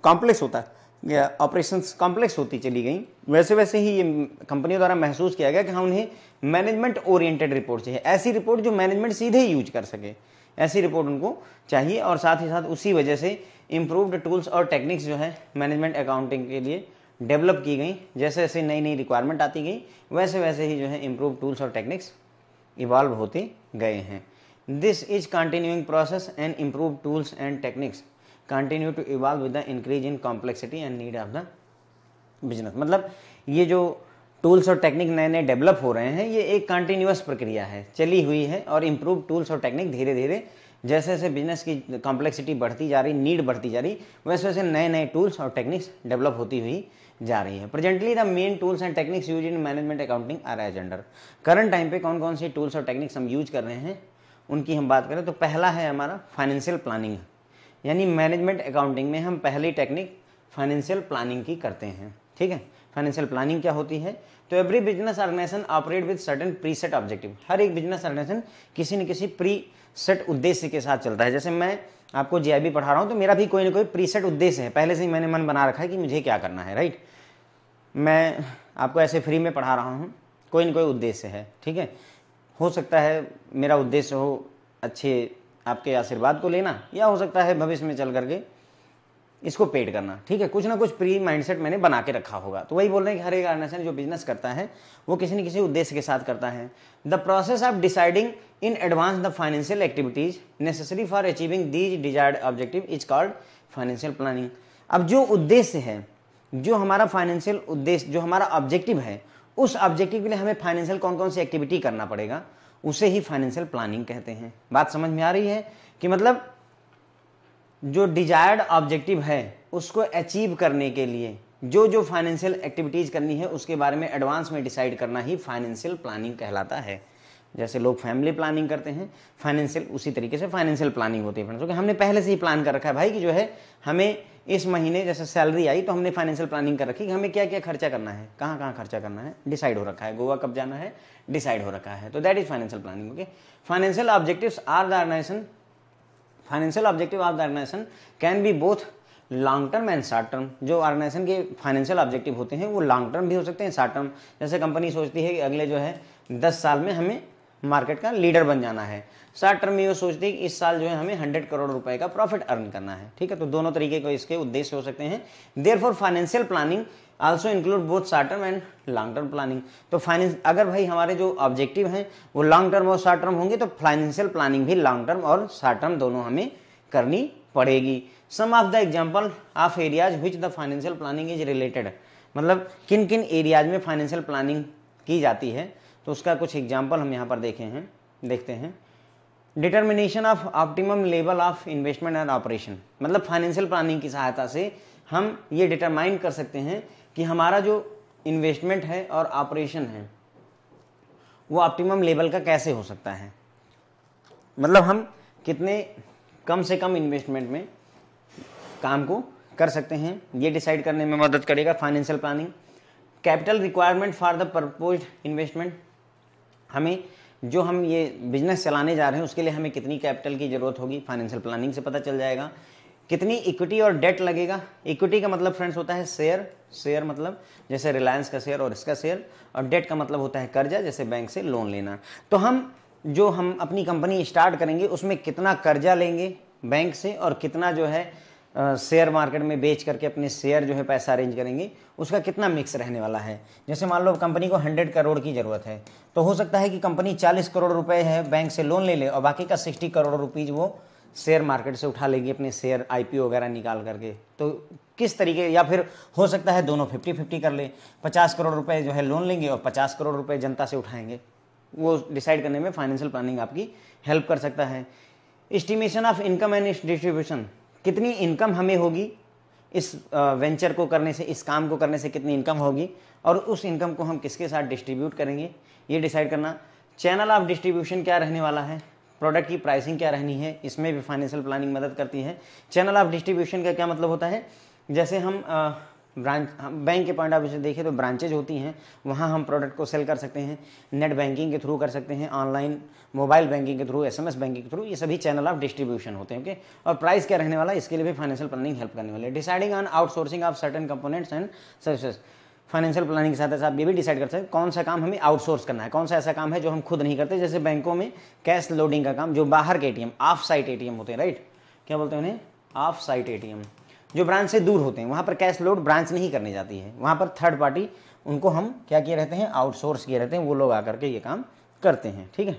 कॉम्प्लेक्स होता है या ऑपरेशंस कॉम्प्लेक्स होती चली गई वैसे वैसे ही ये कंपनियों द्वारा महसूस किया गया कि हाँ उन्हें मैनेजमेंट ओरिएंटेड रिपोर्ट चाहिए, ऐसी रिपोर्ट जो मैनेजमेंट सीधे यूज कर सके, ऐसी रिपोर्ट उनको चाहिए। और साथ ही साथ उसी वजह से इम्प्रूव्ड टूल्स और टेक्निक्स जो है मैनेजमेंट अकाउंटिंग के लिए डेवलप की गई। जैसे जैसे नई नई रिक्वायरमेंट आती गई वैसे वैसे ही जो है इम्प्रूव टूल्स और टेक्निक्स इवॉल्व होते गए हैं। This is continuing process and improve tools and techniques continue to evolve with the increase in complexity and need of the business. मतलब ये जो टूल्स और टेक्निक नए नए डेवलप हो रहे हैं, ये एक कंटिन्यूअस प्रक्रिया है, चली हुई है। और इम्प्रूव टूल्स और टेक्निक धीरे धीरे जैसे जैसे बिजनेस की कॉम्प्लेक्सिटी बढ़ती जा रही, नीड बढ़ती जा रही, वैसे वैसे नए नए टूल्स और टेक्निक्स डेवलप होती हुई जा रही है। Presently the main tools and techniques use in management accounting are as under. Current time पे कौन कौन सी टूल्स और टेक्निक्स हम यूज कर रहे हैं उनकी हम बात करें तो पहला है हमारा फाइनेंशियल प्लानिंग, यानी मैनेजमेंट अकाउंटिंग में हम पहली टेक्निक फाइनेंशियल प्लानिंग की करते हैं। ठीक है, फाइनेंशियल प्लानिंग क्या होती है? तो every business organisation operate with certain pre set objective. हर एक बिजनेस ऑर्गेनाइजेशन किसी न किसी प्री सेट उद्देश्य के साथ चलता है। जैसे मैं आपको जीआईबी पढ़ा रहा हूँ तो मेरा भी कोई ना कोई प्री सेट उद्देश्य है, पहले से ही मैंने मन बना रखा है कि मुझे क्या करना है, राइट। मैं आपको ऐसे फ्री में पढ़ा रहा हूँ, कोई ना कोई उद्देश्य है। ठीक है, हो सकता है मेरा उद्देश्य हो अच्छे आपके आशीर्वाद को लेना, या हो सकता है भविष्य में चल करके इसको पेड करना। ठीक है, कुछ ना कुछ प्री माइंडसेट मैंने बना के रखा होगा। तो वही बोल रहे हैं कि हर एक ऑर्गेनाइजेशन जो बिजनेस करता है वो किसी न किसी उद्देश्य के साथ करता है। The process of deciding in advance the financial activities necessary for achieving these desired objective is called financial planning. अब जो उद्देश्य है, जो हमारा फाइनेंशियल उद्देश्य, जो हमारा ऑब्जेक्टिव है, उस ऑब्जेक्टिव के लिए हमें फाइनेंशियल कौन कौन सी एक्टिविटी करना पड़ेगा, उसे ही फाइनेंशियल प्लानिंग कहते हैं। बात समझ में आ रही है कि मतलब जो डिजायर्ड ऑब्जेक्टिव है उसको अचीव करने के लिए जो जो फाइनेंशियल एक्टिविटीज करनी है उसके बारे में एडवांस में डिसाइड करना ही फाइनेंशियल प्लानिंग कहलाता है। जैसे लोग फैमिली प्लानिंग करते हैं, फाइनेंशियल उसी तरीके से फाइनेंशियल प्लानिंग होती है फ्रेंड्स, क्योंकि हमने पहले से ही प्लान कर रखा है भाई कि जो है हमें इस महीने जैसे सैलरी आई तो हमने फाइनेंशियल प्लानिंग कर रखी कि हमें क्या क्या खर्चा करना है, कहाँ कहाँ खर्चा करना है, डिसाइड हो रखा है, गोवा कब जाना है डिसाइड हो रखा है। तो that is financial planning. Okay, financial objectives are the organisation, financial objective of the organisation can be both long term and short term. जो ऑर्गेनाइजेशन के फाइनेंशियल ऑब्जेक्टिव होते हैं वो लॉन्ग टर्म भी हो सकते हैं, शॉर्ट टर्म। जैसे कंपनी सोचती है कि अगले जो है 10 साल में हमें मार्केट का लीडर बन जाना है, शॉर्ट टर्म में वो सोचती है कि इस साल जो है हमें 100 करोड़ रुपए का प्रॉफिट अर्न करना है। ठीक है, तो दोनों तरीके के इसके उद्देश्य हो सकते हैं। Therefore financial planning also include both short term and long term planning. तो फाइनेंस अगर भाई हमारे जो ऑब्जेक्टिव हैं वो लॉन्ग टर्म और शॉर्ट टर्म होंगे तो फाइनेंशियल प्लानिंग भी लॉन्ग टर्म और शॉर्ट टर्म दोनों हमें करनी पड़ेगी। Some of the example of areas which the financial planning is related, मतलब किन किन एरियाज में फाइनेंशियल प्लानिंग की जाती है, तो उसका कुछ एग्जाम्पल हम यहाँ पर देखते हैं। Determination of optimum level of investment and operation, मतलब फाइनेंशियल प्लानिंग की सहायता से हम ये डिटरमाइन कर सकते हैं कि हमारा जो इन्वेस्टमेंट है और ऑपरेशन है वो ऑप्टिमम लेवल का कैसे हो सकता है, मतलब हम कितने कम से कम इन्वेस्टमेंट में काम को कर सकते हैं, ये डिसाइड करने में मदद करेगा financial planning. Capital requirement for the proposed investment, हमें जो हम ये बिजनेस चलाने जा रहे हैं उसके लिए हमें कितनी कैपिटल की जरूरत होगी, फाइनेंशियल प्लानिंग से पता चल जाएगा। कितनी इक्विटी और डेट लगेगा, इक्विटी का मतलब फ्रेंड्स होता है शेयर, शेयर मतलब जैसे रिलायंस का शेयर और इसका शेयर, और डेट का मतलब होता है कर्जा, जैसे बैंक से लोन लेना। तो हम अपनी कंपनी स्टार्ट करेंगे उसमें कितना कर्जा लेंगे बैंक से और कितना जो है शेयर मार्केट में बेच करके अपने शेयर जो है पैसा अरेंज करेंगे, उसका कितना मिक्स रहने वाला है। जैसे मान लो कंपनी को 100 करोड़ की ज़रूरत है तो हो सकता है कि कंपनी 40 करोड़ रुपए है बैंक से लोन ले ले और बाकी का 60 करोड़ रुपीज़ वो शेयर मार्केट से उठा लेगी अपने शेयर आईपीओ वगैरह निकाल करके। तो किस तरीके, या फिर हो सकता है दोनों 50-50 कर ले, 50 करोड़ रुपए जो है लोन लेंगे और 50 करोड़ रुपए जनता से उठाएंगे। वो डिसाइड करने में फाइनेंशियल प्लानिंग आपकी हेल्प कर सकता है। Estimation of income and distribution, कितनी इनकम हमें होगी इस वेंचर को करने से, इस काम को करने से कितनी इनकम होगी और उस इनकम को हम किसके साथ डिस्ट्रीब्यूट करेंगे, ये डिसाइड करना। चैनल ऑफ डिस्ट्रीब्यूशन क्या रहने वाला है, प्रोडक्ट की प्राइसिंग क्या रहनी है, इसमें भी फाइनेंशियल प्लानिंग मदद करती है। चैनल ऑफ डिस्ट्रीब्यूशन का क्या मतलब होता है, जैसे हम ब्रांच, बैंक के पॉइंट ऑफ व्यू से देखें तो ब्रांचेज होती हैं, वहाँ हम प्रोडक्ट को सेल कर सकते हैं, नेट बैंकिंग के थ्रू कर सकते हैं, ऑनलाइन मोबाइल बैंकिंग के थ्रू, एसएमएस बैंकिंग के थ्रू, ये सभी चैनल ऑफ डिस्ट्रीब्यूशन होते हैं। ओके, और प्राइस क्या रहने वाला है, इसके लिए भी फाइनेंशियल प्लानिंग हेल्प करने वाली है। Deciding on outsourcing of certain components and services, financial planning के साथ आप ये भी डिसाइड कर सकते हैं कौन सा काम हमें आउटसोर्स करना है, कौन सा ऐसा काम है जो हम खुद नहीं करते। जैसे बैंकों में कैश लोडिंग का काम, जो बाहर के एटीएम, ऑफ साइट एटीएम होते हैं, राइट, क्या बोलते हैं उन्हें, ऑफ साइट एटीएम, जो ब्रांच से दूर होते हैं, वहाँ पर कैश लोड ब्रांच नहीं करने जाती है, वहाँ पर थर्ड पार्टी उनको हम क्या किए रहते हैं, आउटसोर्स किए रहते हैं, वो लोग आकर के ये काम करते हैं। ठीक है,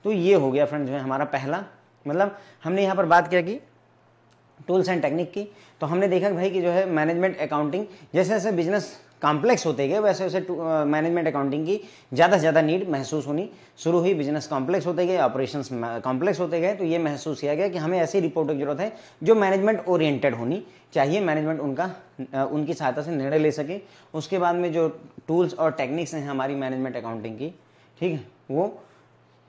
तो ये हो गया फ्रेंड्स जो है हमारा पहला, मतलब हमने यहाँ पर बात किया कि टूल्स एंड टेक्निक की, तो हमने देखा भाई कि जो है मैनेजमेंट अकाउंटिंग जैसे जैसे बिजनेस कॉम्प्लेक्स होते गए वैसे वैसे मैनेजमेंट अकाउंटिंग की ज़्यादा से ज़्यादा नीड महसूस होनी शुरू हुई। बिजनेस कॉम्प्लेक्स होते गए, ऑपरेशंस कॉम्प्लेक्स होते गए, तो ये महसूस किया गया कि हमें ऐसी रिपोर्टों की जरूरत है जो मैनेजमेंट ओरिएंटेड होनी चाहिए, मैनेजमेंट उनकी सहायता से निर्णय ले सके। उसके बाद में जो टूल्स और टेक्निक्स हैं हमारी मैनेजमेंट अकाउंटिंग की, ठीक है, वो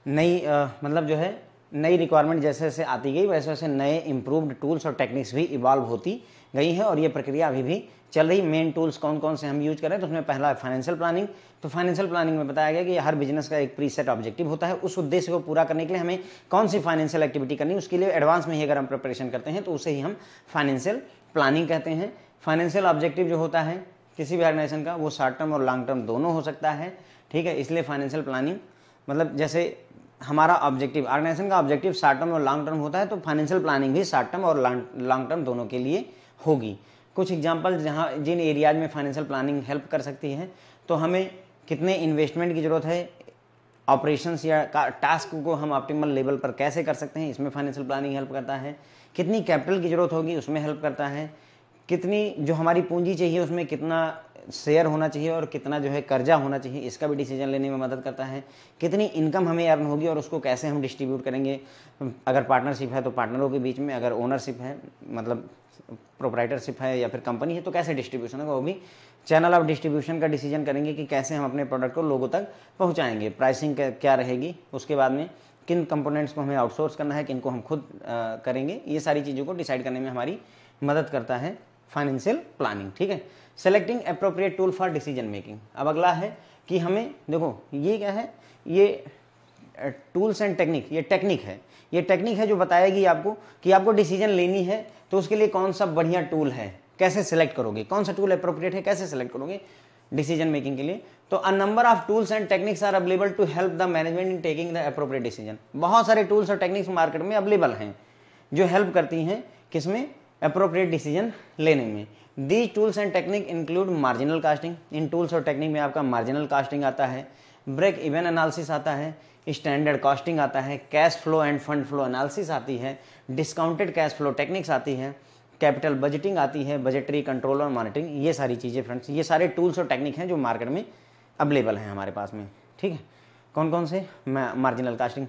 नई मतलब जो है नई रिक्वायरमेंट जैसे जैसे आती गई वैसे वैसे नए इंप्रूव्ड टूल्स और टेक्निक्स भी इवॉल्व होती गई है, और ये प्रक्रिया अभी भी चल रही। मेन टूल्स कौन कौन से हम यूज कर रहे हैं, तो उसमें पहला है फाइनेंशियल प्लानिंग। तो फाइनेंशियल प्लानिंग में बताया गया कि हर बिजनेस का एक प्रीसेट ऑब्जेक्टिव होता है, उस उद्देश्य को पूरा करने के लिए हमें कौन सी फाइनेंशियल एक्टिविटी करनी है, उसके लिए एडवांस में ही अगर हम प्रिपरेशन करते हैं तो उसे ही हम फाइनेंशियल प्लानिंग कहते हैं। फाइनेंशियल ऑब्जेक्टिव जो होता है किसी भी ऑर्गेनाइजेशन का, वो शॉर्ट टर्म और लॉन्ग टर्म दोनों हो सकता है, ठीक है। इसलिए फाइनेंशियल प्लानिंग मतलब जैसे हमारा ऑब्जेक्टिव, ऑर्गेनाइजेशन का ऑब्जेक्टिव शॉर्ट टर्म और लॉन्ग टर्म होता है, तो फाइनेंशियल प्लानिंग भी शॉर्ट टर्म और लॉन्ग टर्म दोनों के लिए होगी। कुछ एग्जांपल जहां जिन एरियाज में फाइनेंशियल प्लानिंग हेल्प कर सकती है, तो हमें कितने इन्वेस्टमेंट की जरूरत है, ऑपरेशंस या टास्क को हम ऑप्टिमल लेवल पर कैसे कर सकते हैं, इसमें फाइनेंशियल प्लानिंग हेल्प करता है। कितनी कैपिटल की जरूरत होगी, उसमें हेल्प करता है। कितनी जो हमारी पूंजी चाहिए उसमें कितना शेयर होना चाहिए और कितना जो है कर्जा होना चाहिए, इसका भी डिसीजन लेने में मदद करता है। कितनी इनकम हमें अर्न होगी और उसको कैसे हम डिस्ट्रीब्यूट करेंगे, अगर पार्टनरशिप है तो पार्टनरों के बीच में, अगर ओनरशिप है मतलब प्रोप्राइटरशिप है या फिर कंपनी है तो कैसे डिस्ट्रीब्यूशन होगा, वो भी चैनल ऑफ डिस्ट्रीब्यूशन का डिसीजन करेंगे कि कैसे हम अपने प्रोडक्ट को लोगों तक पहुँचाएंगे, प्राइसिंग क्या रहेगी, उसके बाद में किन कंपोनेंट्स को हमें आउटसोर्स करना है, किन को हम खुद करेंगे, ये सारी चीज़ों को डिसाइड करने में हमारी मदद करता है फाइनेंशियल प्लानिंग, ठीक है। Selecting appropriate tool for decision making. अब अगला है कि हमें देखो ये क्या है, ये टूल्स एंड टेक्निक, ये टेक्निक है जो बताएगी आपको कि आपको डिसीजन लेनी है तो उसके लिए कौन सा बढ़िया टूल है, कैसे सेलेक्ट करोगे, कौन सा टूल अप्रोप्रिएट है, कैसे सेलेक्ट करोगे डिसीजन मेकिंग के लिए। तो a number of tools and techniques are available to help the management in taking the appropriate decision. बहुत सारे टूल्स और टेक्निक्स मार्केट में अवेलेबल हैं जो हेल्प करती हैं किसमें, अप्रोप्रिएट डिसीजन लेने में। These tools and technique include marginal casting, in tools और टेक्निक में आपका मार्जिनल कास्टिंग आता है, ब्रेक इवन एनालिसिस आता है, स्टैंडर्ड कॉस्टिंग आता है, cash flow and fund flow analysis आती है, डिस्काउंटेड कैश फ्लो टेक्निक्स आती है, कैपिटल बजटिंग आती है, बजटरी कंट्रोल और मॉनिटरिंग। ये सारी चीज़ें फ्रेंड्स, ये सारे टूल्स और टेक्निक हैं जो मार्केट में अवेलेबल हैं हमारे पास में, ठीक है। कौन कौन से, मार्जिनल कास्टिंग,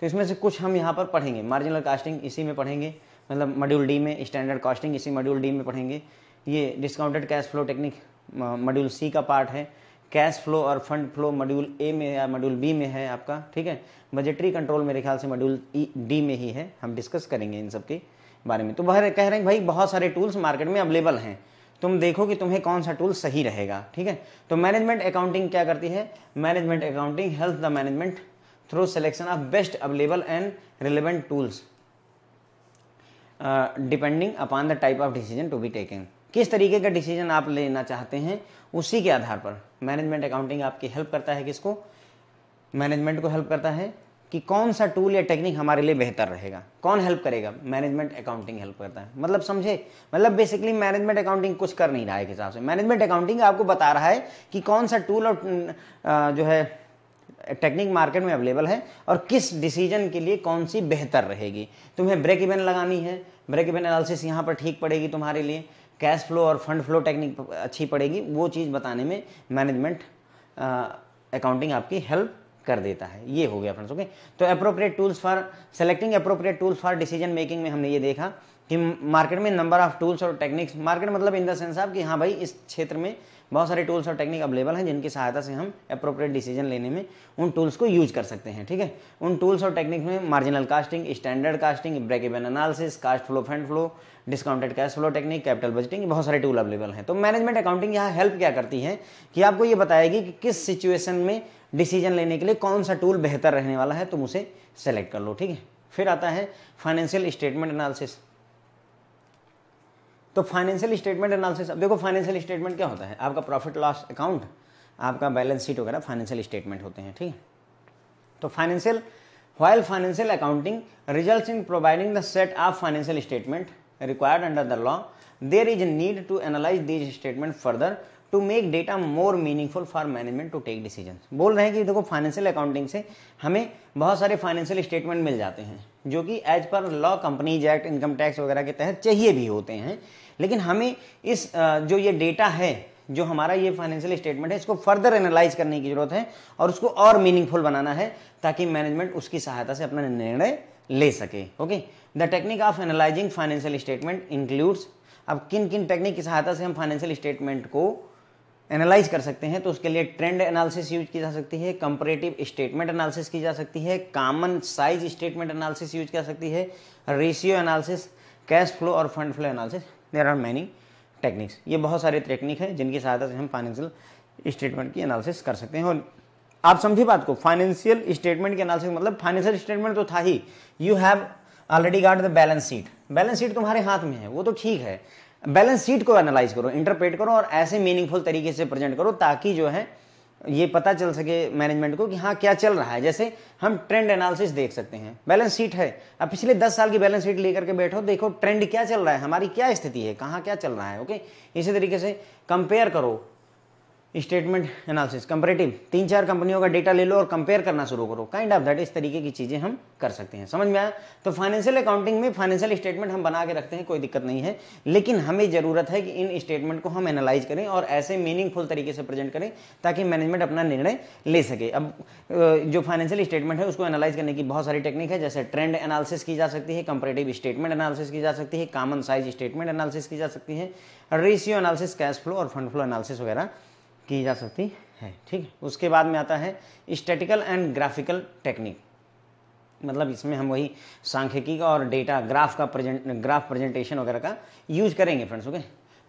तो इसमें से कुछ हम यहाँ पर पढ़ेंगे। मार्जिनल कास्टिंग इसी में पढ़ेंगे, मतलब मॉड्यूल डी में, स्टैंडर्ड कॉस्टिंग इसी मॉड्यूल डी में पढ़ेंगे। ये discounted cash flow technique module C का पार्ट है, कैश फ्लो और फंड फ्लो मॉड्यूल ए में या मॉड्यूल बी में है आपका, ठीक है। बजटरी कंट्रोल मेरे ख्याल से मॉड्यूल डी में ही है, हम डिस्कस करेंगे इन सब के बारे में। तो वह कह रहे हैं भाई बहुत सारे टूल्स मार्केट में अवेलेबल हैं, तुम देखो कि तुम्हें कौन सा टूल सही रहेगा, ठीक है। तो मैनेजमेंट अकाउंटिंग क्या करती है, management accounting help the management through selection of best available and relevant tools depending upon the type of decision to be taken. किस तरीके का डिसीजन आप लेना चाहते हैं उसी के आधार पर मैनेजमेंट अकाउंटिंग आपकी हेल्प करता है। किसको, मैनेजमेंट को हेल्प करता है कि कौन सा टूल या टेक्निक हमारे लिए बेहतर रहेगा। कौन हेल्प करेगा, मैनेजमेंट अकाउंटिंग हेल्प करता है। मतलब समझे, मतलब बेसिकली मैनेजमेंट अकाउंटिंग कुछ कर नहीं रहा है, हिसाब से मैनेजमेंट अकाउंटिंग आपको बता रहा है कि कौन सा टूल और जो है टेक्निक मार्केट में अवेलेबल है और किस डिसीजन के लिए कौन सी बेहतर रहेगी। तुम्हें ब्रेक इवन लगानी है, ब्रेक इवन एनालिसिस यहाँ पर ठीक पड़ेगी तुम्हारे लिए, कैश फ्लो और फंड फ्लो टेक्निक अच्छी पड़ेगी, वो चीज़ बताने में मैनेजमेंट अकाउंटिंग आपकी हेल्प कर देता है। ये हो गया फ्रेंड्स, ओके। तो appropriate tools for selecting appropriate tools for decision making में हमने ये देखा कि मार्केट में नंबर ऑफ टूल्स और टेक्निक्स, मार्केट मतलब इन द सेंस ऑफ कि हाँ भाई इस क्षेत्र में बहुत सारे टूल्स और टेक्निक अवेलेबल हैं जिनकी सहायता से हम अप्रोप्रिएट डिसीजन लेने में उन टूल्स को यूज कर सकते हैं, ठीक है। उन टूल्स और टेक्निक में marginal costing, standard costing, break even analysis, cost flow, fund flow, discounted cash flow technique, capital budgeting, बहुत सारे टूल अवेलेबल हैं। तो मैनेजमेंट अकाउंटिंग यहाँ हेल्प क्या करती है कि आपको ये बताएगी कि किस सिचुएशन में डिसीजन लेने के लिए कौन सा टूल बेहतर रहने वाला है, तुम उसे सेलेक्ट कर लो, ठीक है। फिर आता है फाइनेंशियल स्टेटमेंट एनालिसिस। तो फाइनेंशियल स्टेटमेंट एनालिसिस, अब देखो फाइनेंशियल स्टेटमेंट क्या होता है, आपका प्रॉफिट लॉस अकाउंट, आपका बैलेंस शीट वगैरह फाइनेंशियल स्टेटमेंट होते हैं, ठीक है। तो financial, while financial accounting results in providing the set of financial statement required under the law, there is need to analyse these statement further to make data more meaningful for management to take decision. बोल रहे हैं कि देखो फाइनेंशियल अकाउंटिंग से हमें बहुत सारे फाइनेंशियल स्टेटमेंट मिल जाते हैं जो कि as per law companies act, income tax वगैरह के तहत चाहिए भी होते हैं, लेकिन हमें इस जो ये डेटा है जो हमारा ये फाइनेंशियल स्टेटमेंट है इसको फर्दर एनालाइज करने की जरूरत है और उसको और मीनिंगफुल बनाना है ताकि मैनेजमेंट उसकी सहायता से अपना निर्णय ले सके। Okay, the technique of analysing financial statement includes, अब किन किन टेक्निक की सहायता से हम फाइनेंशियल स्टेटमेंट को एनालाइज कर सकते हैं, तो उसके लिए ट्रेंड एनालिसिस यूज की जा सकती है, कंपैरेटिव स्टेटमेंट एनालिसिस की जा सकती है, common size statement analysis use की जा सकती है, रेशियो एनालिसिस, कैश फ्लो और fund flow analysis. There are many techniques, ये बहुत सारे टेक्निक है जिनकी सहायता से हम फाइनेंशियल स्टेटमेंट की एनालिसिस कर सकते हैं। और आप समझिए बात को, फाइनेंशियल स्टेटमेंट की एनालिसिस मतलब फाइनेंशियल स्टेटमेंट तो था ही, you have already got the balance sheet, balance sheet तुम्हारे हाथ में है वो तो ठीक है, बैलेंस शीट को एनालाइज करो, इंटरप्रेट करो और ऐसे मीनिंगफुल तरीके से प्रेजेंट करो ताकि जो है ये पता चल सके मैनेजमेंट को कि हाँ क्या चल रहा है। जैसे हम ट्रेंड एनालिसिस देख सकते हैं, बैलेंस शीट है, अब पिछले 10 साल की बैलेंस शीट लेकर के बैठो, देखो ट्रेंड क्या चल रहा है, हमारी क्या स्थिति है, कहाँ क्या चल रहा है। ओके, इसी तरीके से कंपेयर करो, स्टेटमेंट एनालिसिस, कंपैरेटिव, 3-4 कंपनियों का डेटा ले लो और कंपेयर करना शुरू करो, काइंड ऑफ दैट, इस तरीके की चीजें हम कर सकते हैं। समझ में आया? तो फाइनेंशियल अकाउंटिंग में फाइनेंशियल स्टेटमेंट हम बना के रखते हैं, कोई दिक्कत नहीं है, लेकिन हमें जरूरत है कि इन स्टेटमेंट को हम एनालाइज करें और ऐसे मीनिंगफुल तरीके से प्रेजेंट करें ताकि मैनेजमेंट अपना निर्णय ले सके। अब जो फाइनेंशियल स्टेटमेंट है उसको एनालाइज करने की बहुत सारी टेक्निक है, जैसे ट्रेंड एनालिसिस की जा सकती है, कंपैरेटिव स्टेटमेंट एनालिसिस की जा सकती है, कॉमन साइज स्टेटमेंट एनालिसिस की जा सकती है, रेशियो एनालिसिस, कैश फ्लो और फंड फ्लो एनालिसिस वगैरह की जा सकती है। ठीक है, उसके बाद में आता है स्टैटिकल एंड ग्राफिकल टेक्निक, मतलब इसमें हम वही सांख्यिकी का और डेटा ग्राफ प्रेजेंटेशन वगैरह का यूज करेंगे फ्रेंड्स। ओके,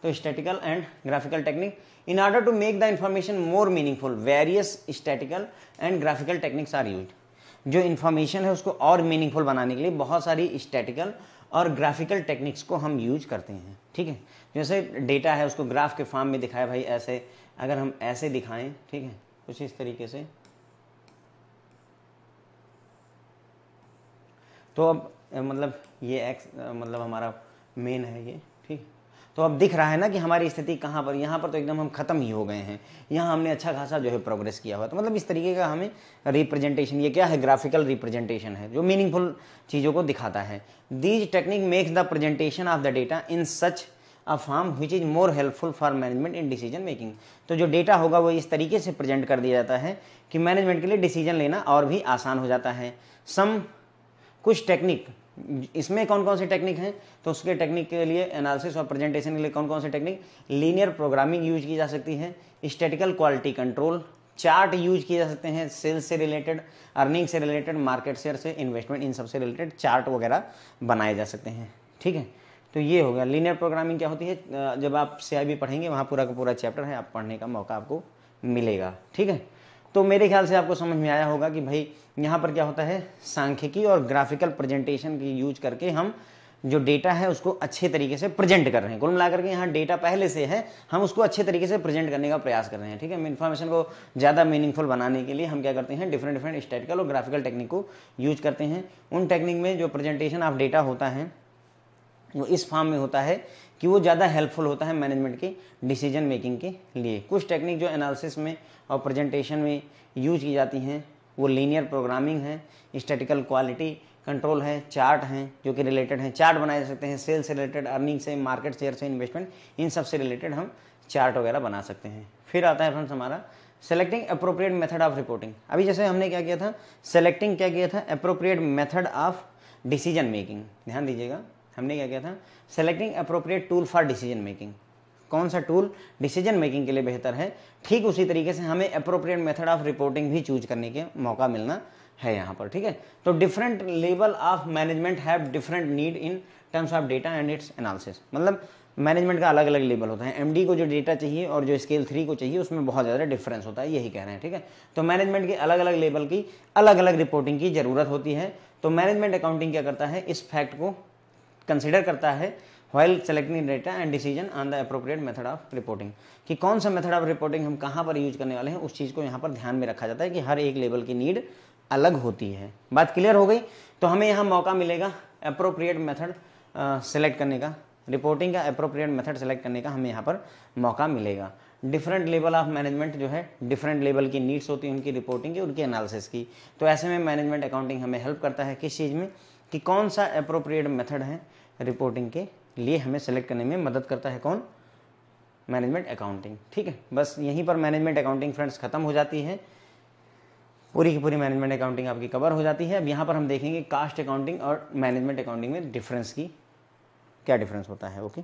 तो statical and graphical technique, in order to make the information more meaningful various statical and graphical techniques are used. जो इन्फॉर्मेशन है उसको और मीनिंगफुल बनाने के लिए बहुत सारी स्टैटिकल और ग्राफिकल टेक्निक्स को हम यूज करते हैं। ठीक है, जैसे डेटा है उसको ग्राफ के फॉर्म में दिखाया, भाई ऐसे अगर हम ऐसे दिखाएं, ठीक है, कुछ इस तरीके से, तो अब मतलब ये एक्स मतलब हमारा मेन है ये, ठीक, तो अब दिख रहा है ना कि हमारी स्थिति कहाँ पर, यहाँ पर तो एकदम हम खत्म ही हो गए हैं, यहाँ हमने अच्छा खासा जो है प्रोग्रेस किया हुआ, तो मतलब इस तरीके का हमें रिप्रेजेंटेशन, ये क्या है, ग्राफिकल रिप्रेजेंटेशन है जो मीनिंगफुल चीज़ों को दिखाता है। These technique makes the presentation of the data in such a form which is more helpful for management in decision making. तो जो डेटा होगा वो इस तरीके से प्रेजेंट कर दिया जाता है कि मैनेजमेंट के लिए डिसीजन लेना और भी आसान हो जाता है। कुछ टेक्निक, इसमें कौन कौन से टेक्निक हैं, तो उसके टेक्निक के लिए एनालिसिस और प्रेजेंटेशन के लिए कौन कौन से टेक्निक, लीनियर प्रोग्रामिंग यूज की जा सकती है, statistical quality control, chart use किए जा सकते हैं, सेल्स से रिलेटेड, अर्निंग से रिलेटेड, मार्केट शेयर से, इन्वेस्टमेंट, इन सब से रिलेटेड चार्ट वगैरह बनाए जा सकते हैं। ठीक है, तो ये हो गया लीनियर प्रोग्रामिंग क्या होती है, जब आप CIB पढ़ेंगे वहाँ पूरा का पूरा चैप्टर है, आप पढ़ने का मौका आपको मिलेगा। ठीक है, तो मेरे ख्याल से आपको समझ में आया होगा कि भाई यहाँ पर क्या होता है, सांख्यिकी और ग्राफिकल प्रेजेंटेशन की यूज करके हम जो डेटा है उसको अच्छे तरीके से प्रेजेंट कर रहे हैं। कुल मिलाकर के यहाँ डेटा पहले से है, हम उसको अच्छे तरीके से प्रेजेंट करने का प्रयास कर रहे हैं। ठीक है, इन्फॉर्मेशन को ज़्यादा मीनिंगफुल बनाने के लिए हम क्या करते हैं, डिफरेंट स्टैटिकल और ग्राफिकल टेक्निक को यूज करते हैं। उन टेक्निक में जो प्रेजेंटेशन ऑफ डेटा होता है वो इस फॉर्म में होता है कि वो ज़्यादा हेल्पफुल होता है मैनेजमेंट की डिसीजन मेकिंग के लिए। कुछ टेक्निक जो एनालिसिस में और प्रेजेंटेशन में यूज की जाती हैं वो लीनियर प्रोग्रामिंग है, स्टैटिकल क्वालिटी कंट्रोल है, चार्ट हैं जो कि रिलेटेड हैं, चार्ट बनाए जा सकते हैं, सेल से रिलेटेड, अर्निंग से, मार्केट शेयर से, इन्वेस्टमेंट, इन सब से रिलेटेड हम चार्ट वगैरह बना सकते हैं। फिर आता है फ्रेंड्स हमारा selecting appropriate method of reporting. अभी जैसे हमने क्या किया था, सेलेक्टिंग क्या किया था, appropriate method of decision making. ध्यान दीजिएगा, हमने क्या किया था, selecting appropriate tool for decision making. कौन सा टूल डिसीजन मेकिंग के लिए बेहतर है, ठीक उसी तरीके से हमें अप्रोप्रिएट मेथड ऑफ रिपोर्टिंग भी चूज करने के मौका मिलना है यहाँ पर। ठीक है, तो different level of management have different need in terms of data and it's analysis. मतलब मैनेजमेंट का अलग अलग लेवल होता है, MD को जो डेटा चाहिए और जो स्केल 3 को चाहिए उसमें बहुत ज़्यादा डिफरेंस होता है, यही कह रहे हैं। ठीक है, तो मैनेजमेंट के अलग अलग लेवल की अलग अलग रिपोर्टिंग की ज़रूरत होती है। तो मैनेजमेंट अकाउंटिंग क्या करता है, इस फैक्ट को कंसिडर करता है while selecting data and decision on the appropriate method of reporting, कि कौन सा मेथड ऑफ रिपोर्टिंग हम कहाँ पर यूज करने वाले हैं, उस चीज़ को यहाँ पर ध्यान में रखा जाता है कि हर एक लेवल की नीड अलग होती है। बात क्लियर हो गई? तो हमें यहाँ मौका मिलेगा अप्रोप्रिएट मेथड सेलेक्ट करने का, रिपोर्टिंग का अप्रोप्रिएट मेथड सेलेक्ट करने का हमें यहाँ पर मौका मिलेगा। डिफरेंट लेवल ऑफ मैनेजमेंट जो है, डिफरेंट लेवल की नीड्स होती है उनकी रिपोर्टिंग की, उनकी एनालिसिस की। तो ऐसे में मैनेजमेंट अकाउंटिंग हमें हेल्प करता है किस चीज़ में, कि कौन सा अप्रोप्रिएट मेथड है रिपोर्टिंग के लिए हमें सेलेक्ट करने में मदद करता है। कौन? Management accounting. ठीक है, बस यहीं पर मैनेजमेंट अकाउंटिंग फ्रेंड्स खत्म हो जाती है, पूरी की पूरी मैनेजमेंट अकाउंटिंग आपकी कवर हो जाती है। अब यहाँ पर हम देखेंगे कास्ट अकाउंटिंग और मैनेजमेंट अकाउंटिंग में डिफरेंस की क्या डिफरेंस होता है। ओके,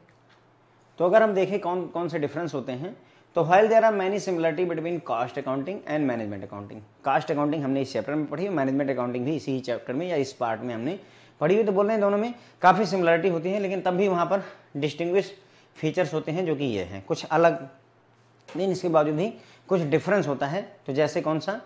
तो अगर हम देखें कौन कौन से डिफरेंस होते हैं, तो while there are many similarity between cost accounting and management accounting. Cost accounting हमने इस चैप्टर में पढ़ी, मैनेजमेंट अकाउंटिंग भी इसी चैप्टर में या इस पार्ट में हमने पढ़ी हुई। तो बोल रहे हैं दोनों में काफ़ी सिमिलरिटी होती है, लेकिन तब भी वहाँ पर डिस्टिंग्विश फीचर्स होते हैं जो कि ये हैं कुछ अलग, लेकिन इसके बावजूद भी कुछ डिफरेंस होता है। तो जैसे कौन सा,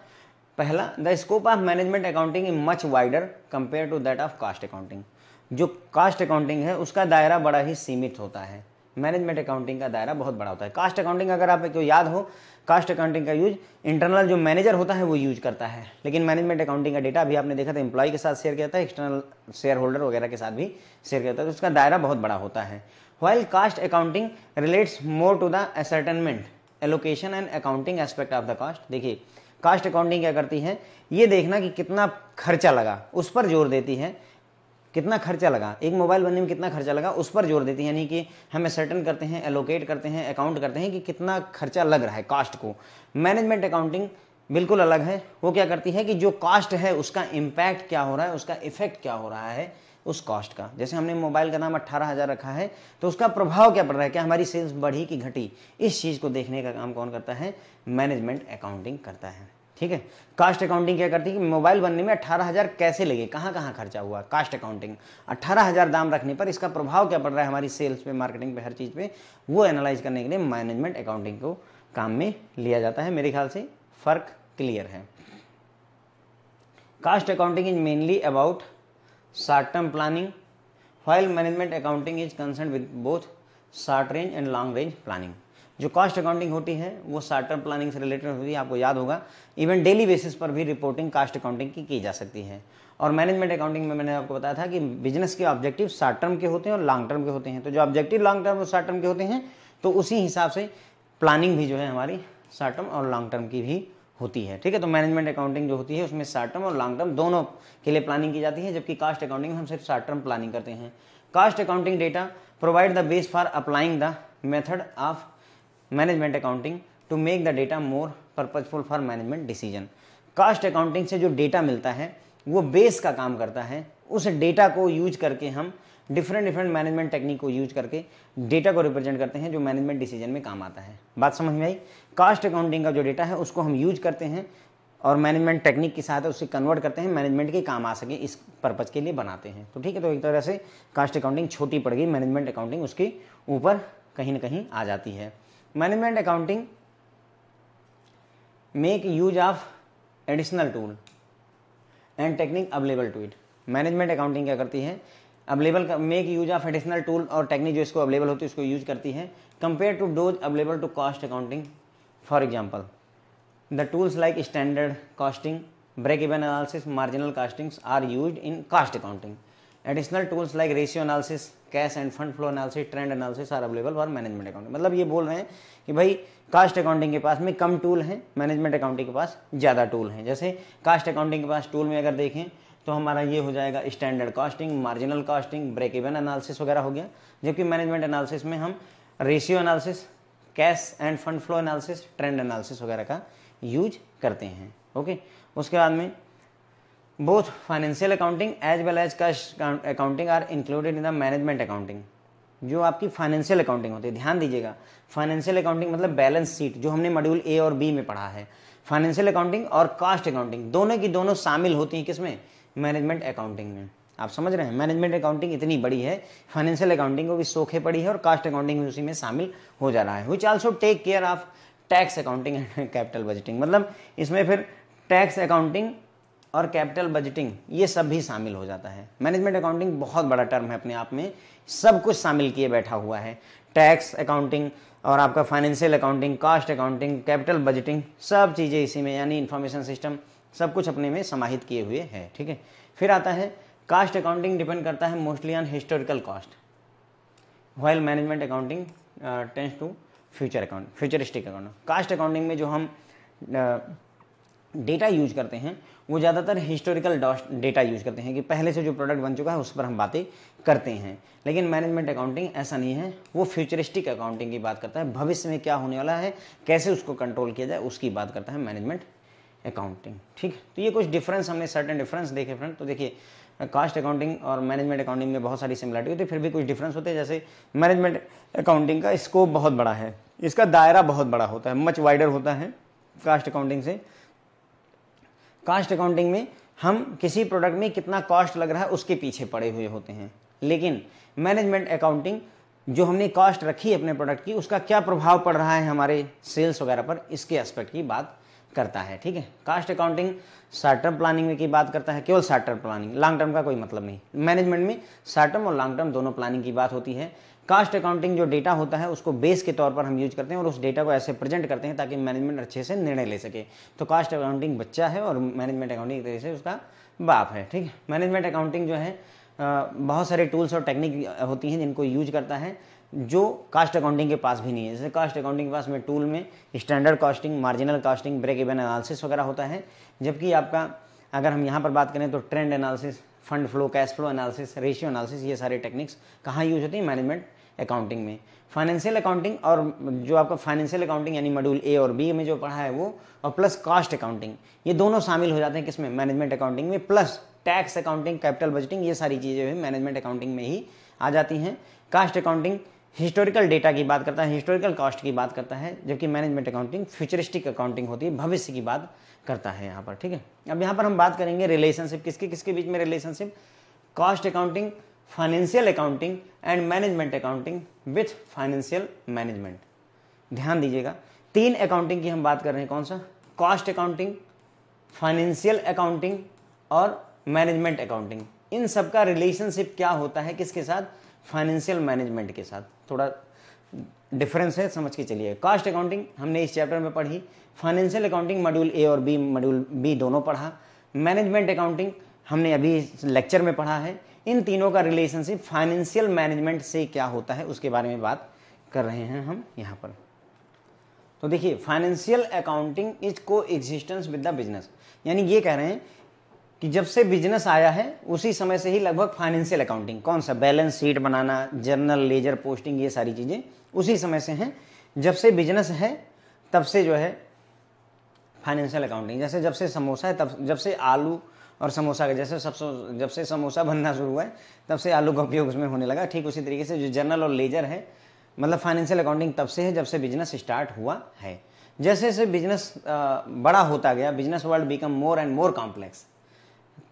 पहला, the scope of management accounting is much wider compare to that of cost accounting. जो कास्ट अकाउंटिंग है उसका दायरा बड़ा ही सीमित होता है, मैनेजमेंट अकाउंटिंग का दायरा बहुत बड़ा होता है। कास्ट अकाउंटिंग अगर आपको याद हो, कास्ट अकाउंटिंग का यूज इंटरनल जो मैनेजर होता है वो यूज करता है, लेकिन मैनेजमेंट अकाउंटिंग का डेटा अभी आपने देखा था एम्प्लॉय के साथ शेयर किया था, एक्सटर्नल शेयर होल्डर वगैरह के साथ भी शेयर किया था, तो उसका दायरा बहुत बड़ा होता है। While cost accounting relates more to the ascertainment, allocation and accounting aspect of the cost. देखिए कास्ट अकाउंटिंग क्या करती है, ये देखना कि कितना खर्चा लगा उस पर जोर देती है, कितना खर्चा लगा, एक मोबाइल बनने में कितना खर्चा लगा उस पर जोर देती है, यानी कि हमें सर्टन करते हैं, एलोकेट करते हैं, अकाउंट करते हैं कि कितना खर्चा लग रहा है कास्ट को। मैनेजमेंट अकाउंटिंग बिल्कुल अलग है, वो क्या करती है कि जो कास्ट है उसका इम्पैक्ट क्या हो रहा है, उसका इफेक्ट क्या हो रहा है उस कॉस्ट का। जैसे हमने मोबाइल का नाम 18,000 रखा है, तो उसका प्रभाव क्या पड़ रहा है, क्या हमारी सेल्स बढ़ी कि घटी, इस चीज़ को देखने का काम कौन करता है, मैनेजमेंट अकाउंटिंग करता है। ठीक है, कास्ट अकाउंटिंग क्या करती है कि मोबाइल बनने में 18,000 कैसे लगे, कहाँ कहाँ खर्चा हुआ, कास्ट अकाउंटिंग 18,000 दाम रखने पर इसका प्रभाव क्या पड़ रहा है हमारी सेल्स पे, मार्केटिंग पे, हर चीज़ पे, वो एनालाइज करने के लिए मैनेजमेंट अकाउंटिंग को काम में लिया जाता है। मेरे ख्याल से फर्क क्लियर है। Cost accounting is mainly about short term planning, while management accounting is concern with both short range and long range planning. जो कॉस्ट अकाउंटिंग होती है वो शॉर्ट टर्म प्लानिंग से रिलेटेड होती है, आपको याद होगा, इवन डेली बेसिस पर भी रिपोर्टिंग कास्ट अकाउंटिंग की जा सकती है। और मैनेजमेंट अकाउंटिंग में मैंने आपको बताया था कि बिजनेस के ऑब्जेक्टिव शॉर्ट टर्म के होते हैं और लॉन्ग टर्म के होते हैं। तो जो ऑब्जेक्टिव लॉन्ग टर्म और शॉर्ट टर्म के होते हैं, तो उसी हिसाब से प्लानिंग भी जो है हमारी शॉर्ट टर्म और लॉन्ग टर्म की भी होती है। ठीक है, तो मैनेजमेंट अकाउंटिंग जो होती है उसमें शॉर्ट टर्म और लॉन्ग टर्म दोनों के लिए प्लानिंग की जाती है, जबकि कास्ट अकाउंटिंग में हम सिर्फ शॉर्ट टर्म प्लानिंग करते हैं। Cost accounting data provide the base for applying the method of management accounting to make the data more purposeful for management decision. Cost accounting से जो डेटा मिलता है वो बेस का काम करता है, उस डेटा को यूज करके हम डिफरेंट मैनेजमेंट टेक्निक को यूज करके डेटा को रिप्रेजेंट करते हैं जो मैनेजमेंट डिसीजन में काम आता है। बात समझ में आई? कास्ट अकाउंटिंग का जो डेटा है उसको हम यूज करते हैं और मैनेजमेंट टेक्निक के साथ उससे कन्वर्ट करते हैं, मैनेजमेंट के काम आ सके इस पर्पज के लिए बनाते हैं। तो ठीक है, तो एक तरह से कास्ट अकाउंटिंग छोटी पड़ गई, मैनेजमेंट अकाउंटिंग उसके ऊपर कहीं ना कहीं आ जाती है। Management accounting make use of additional tool and technique available to it. Management accounting क्या करती है, available make use of additional tool और टेक्निक जो इसको अवेलेबल होती है उसको यूज करती है compare to those available to cost accounting. For example the tools like standard costing, break even analysis, marginal costings are used in cost accounting. Additional tools like ratio analysis, cash and fund flow analysis, trend analysis are available for management accounting. मतलब ये बोल रहे हैं कि भाई कास्ट अकाउंटिंग के पास में कम टूल हैं, मैनेजमेंट अकाउंटिंग के पास ज़्यादा टूल हैं। जैसे कास्ट अकाउंटिंग के पास टूल में अगर देखें तो हमारा ये हो जाएगा standard costing, marginal costing, break even analysis वगैरह हो गया, जबकि मैनेजमेंट एनालिसिस में हम ratio analysis, cash and fund flow analysis, trend analysis वगैरह का यूज करते हैं। ओके, उसके बाद में both financial accounting as well as cost accounting are included in the management accounting. जो आपकी फाइनेंशियल अकाउंटिंग होती है, ध्यान दीजिएगा, फाइनेंशियल अकाउंटिंग मतलब बैलेंस शीट, जो हमने मॉड्यूल ए और बी में पढ़ा है। फाइनेंशियल अकाउंटिंग और कास्ट अकाउंटिंग दोनों की दोनों शामिल होती हैं किसमें, मैनेजमेंट अकाउंटिंग में। आप समझ रहे हैं, मैनेजमेंट अकाउंटिंग इतनी बड़ी है, फाइनेंशियल अकाउंटिंग को भी सोखे पड़ी है और कास्ट अकाउंटिंग भी उसी में शामिल हो जा रहा है। Which also take care of tax accounting and capital budgeting. मतलब इसमें फिर टैक्स अकाउंटिंग और कैपिटल बजटिंग ये सब भी शामिल हो जाता है। मैनेजमेंट अकाउंटिंग बहुत बड़ा टर्म है अपने आप में, सब कुछ शामिल किए बैठा हुआ है। टैक्स अकाउंटिंग और आपका financial accounting, cost accounting, capital budgeting, सब चीज़ें इसी में, यानी इन्फॉर्मेशन सिस्टम, सब कुछ अपने में समाहित किए हुए है। ठीक है, फिर आता है कास्ट अकाउंटिंग डिपेंड करता है mostly on historical cost, while management accounting tends to futuristic account. Cost accounting में जो हम डेटा यूज करते हैं वो ज़्यादातर हिस्टोरिकल डेटा यूज करते हैं कि पहले से जो प्रोडक्ट बन चुका है उस पर हम बातें करते हैं। लेकिन मैनेजमेंट अकाउंटिंग ऐसा नहीं है, वो फ्यूचरिस्टिक अकाउंटिंग की बात करता है, भविष्य में क्या होने वाला है, कैसे उसको कंट्रोल किया जाए, उसकी बात करता है मैनेजमेंट अकाउंटिंग। ठीक, तो ये कुछ डिफरेंस, हमने सर्टेन डिफरेंस देखे फ्रेंड। तो देखिए कॉस्ट अकाउंटिंग और मैनेजमेंट अकाउंटिंग में बहुत सारी सिमिलरिटी होती है, फिर भी कुछ डिफरेंस होते हैं। जैसे मैनेजमेंट अकाउंटिंग का स्कोप बहुत बड़ा है, इसका दायरा बहुत बड़ा होता है, मच वाइडर होता है कॉस्ट अकाउंटिंग से। कॉस्ट अकाउंटिंग में हम किसी प्रोडक्ट में कितना कॉस्ट लग रहा है उसके पीछे पड़े हुए होते हैं, लेकिन मैनेजमेंट अकाउंटिंग जो हमने कॉस्ट रखी है अपने प्रोडक्ट की, उसका क्या प्रभाव पड़ रहा है हमारे सेल्स वगैरह पर, इसके एस्पेक्ट की बात करता है। ठीक है, cost accounting short term planning में की बात करता है, केवल short term planning, long term का कोई मतलब नहीं। मैनेजमेंट में शॉर्ट टर्म और लॉन्ग टर्म दोनों प्लानिंग की बात होती है। कॉस्ट अकाउंटिंग जो डेटा होता है उसको बेस के तौर पर हम यूज करते हैं और उस डेटा को ऐसे प्रेजेंट करते हैं ताकि मैनेजमेंट अच्छे से निर्णय ले सके। तो कॉस्ट अकाउंटिंग बच्चा है और मैनेजमेंट अकाउंटिंग एक तरह से उसका बाप है। ठीक है, मैनेजमेंट अकाउंटिंग जो है बहुत सारे टूल्स और टेक्निक होती हैं जिनको यूज करता है, जो कॉस्ट अकाउंटिंग के पास भी नहीं है। जैसे कॉस्ट अकाउंटिंग के पास में टूल में standard costing, marginal costing, break even analysis वगैरह होता है, जबकि आपका अगर हम यहाँ पर बात करें तो trend analysis, fund flow, cash flow analysis, ratio analysis, ये सारे टेक्निक्स कहाँ यूज होती हैं, मैनेजमेंट अकाउंटिंग में। फाइनेंशियल अकाउंटिंग और जो आपका फाइनेंशियल अकाउंटिंग यानी मॉड्यूल ए और बी में जो पढ़ा है वो, और प्लस कॉस्ट अकाउंटिंग, ये दोनों शामिल हो जाते हैं किसमें, मैनेजमेंट अकाउंटिंग में। Plus tax accounting, capital budgeting, ये सारी चीज़ें जो है मैनेजमेंट अकाउंटिंग में ही आ जाती हैं। कॉस्ट अकाउंटिंग हिस्टोरिकल डेटा की बात करता है, हिस्टोरिकल कॉस्ट की बात करता है, जबकि मैनेजमेंट अकाउंटिंग फ्यूचरिस्टिक अकाउंटिंग होती है, भविष्य की बात करता है यहाँ पर। ठीक है, अब यहाँ पर हम बात करेंगे रिलेशनशिप, किसके किसके बीच में relationship, cost accounting, financial accounting and management accounting with financial management. ध्यान दीजिएगा, 3 अकाउंटिंग की हम बात कर रहे हैं, कौन सा, कॉस्ट अकाउंटिंग, फाइनेंशियल अकाउंटिंग और मैनेजमेंट अकाउंटिंग। इन सब का रिलेशनशिप क्या होता है किसके साथ, फाइनेंशियल मैनेजमेंट के साथ। थोड़ा डिफरेंस है, समझ के चलिए। कॉस्ट अकाउंटिंग हमने इस चैप्टर में पढ़ी, फाइनेंशियल अकाउंटिंग मॉड्यूल ए और बी, मॉड्यूल बी दोनों पढ़ा, मैनेजमेंट अकाउंटिंग हमने अभी इस लेक्चर में पढ़ा है। इन तीनों का रिलेशनशिप फाइनेंशियल मैनेजमेंट से क्या होता है उसके बारे में बात कर रहे हैं हम यहाँ पर। तो देखिए, फाइनेंशियल अकाउंटिंग इज को एग्जिस्टेंस विद द बिजनेस, यानी ये कह रहे हैं कि जब से बिजनेस आया है उसी समय से ही लगभग फाइनेंशियल अकाउंटिंग, कौन सा, बैलेंस शीट बनाना, जर्नल, लेजर, पोस्टिंग, ये सारी चीज़ें उसी समय से हैं। जब से बिजनेस है तब से जो है फाइनेंशियल अकाउंटिंग, जैसे जब से समोसा है तब, जब से आलू और समोसा का, जैसे जब से समोसा बनना शुरू हुआ है तब से आलू का उपयोग उसमें होने लगा, ठीक उसी तरीके से जो जर्नल और लेजर है, मतलब फाइनेंशियल अकाउंटिंग तब से है जब से बिजनेस स्टार्ट हुआ है। जैसे जैसे बिजनेस बड़ा होता गया, business world become more and more complex,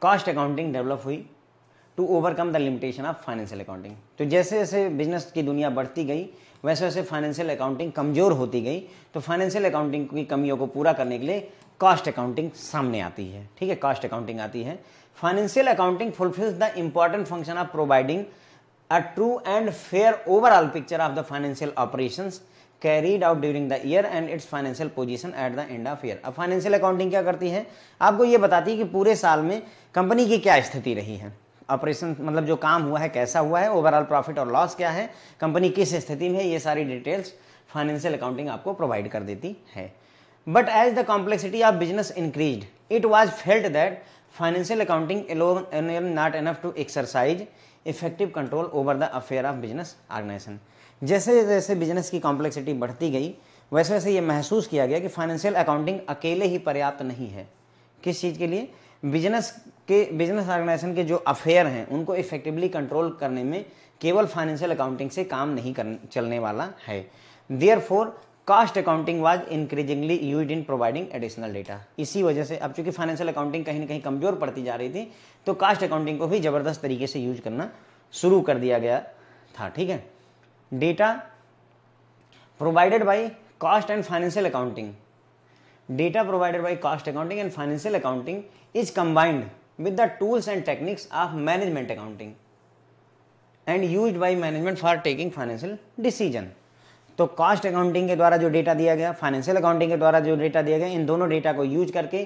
cost accounting develop हुई to overcome the limitation of financial accounting. तो जैसे जैसे बिजनेस की दुनिया बढ़ती गई वैसे वैसे फाइनेंशियल अकाउंटिंग कमज़ोर होती गई, तो फाइनेंशियल अकाउंटिंग की कमियों को पूरा करने के लिए कॉस्ट अकाउंटिंग सामने आती है। ठीक है, कॉस्ट अकाउंटिंग आती है। Financial accounting fulfils the important function of providing a true and fair overall picture of the financial operations carried out during the year and it's financial position at the end of year. अब फाइनेंशियल अकाउंटिंग क्या करती है, आपको ये बताती है कि पूरे साल में कंपनी की क्या स्थिति रही है, ऑपरेशन मतलब जो काम हुआ है कैसा हुआ है, ओवरऑल प्रॉफिट और लॉस क्या है, कंपनी किस स्थिति में है, ये सारी डिटेल्स फाइनेंशियल अकाउंटिंग आपको प्रोवाइड कर देती है। But as the complexity of business increased, it was felt that financial accounting alone not enough to exercise effective control over the affair of business organisation. जैसे जैसे बिजनेस की कॉम्प्लेक्सिटी बढ़ती गई वैसे वैसे ये महसूस किया गया कि फाइनेंशियल अकाउंटिंग अकेले ही पर्याप्त नहीं है। किस चीज़ के लिए, बिजनेस ऑर्गेनाइजेशन के जो अफेयर हैं उनको इफेक्टिवली कंट्रोल करने में केवल फाइनेंशियल अकाउंटिंग से काम नहीं चलने वाला है। Therefore cost accounting was increasingly used in providing additional data. इसी वजह से अब चूंकि फाइनेंशियल अकाउंटिंग कहीं ना कहीं कमजोर पड़ती जा रही थी, तो कॉस्ट अकाउंटिंग को भी ज़बरदस्त तरीके से यूज करना शुरू कर दिया गया था। ठीक है, data provided by cost and financial accounting, data provided by cost accounting and financial accounting is combined with the tools and techniques of management accounting and used by management for taking financial decision। तो कॉस्ट अकाउंटिंग के द्वारा जो डेटा दिया गया, फाइनेंशियल अकाउंटिंग के द्वारा जो डेटा दिया गया, इन दोनों डेटा को यूज करके,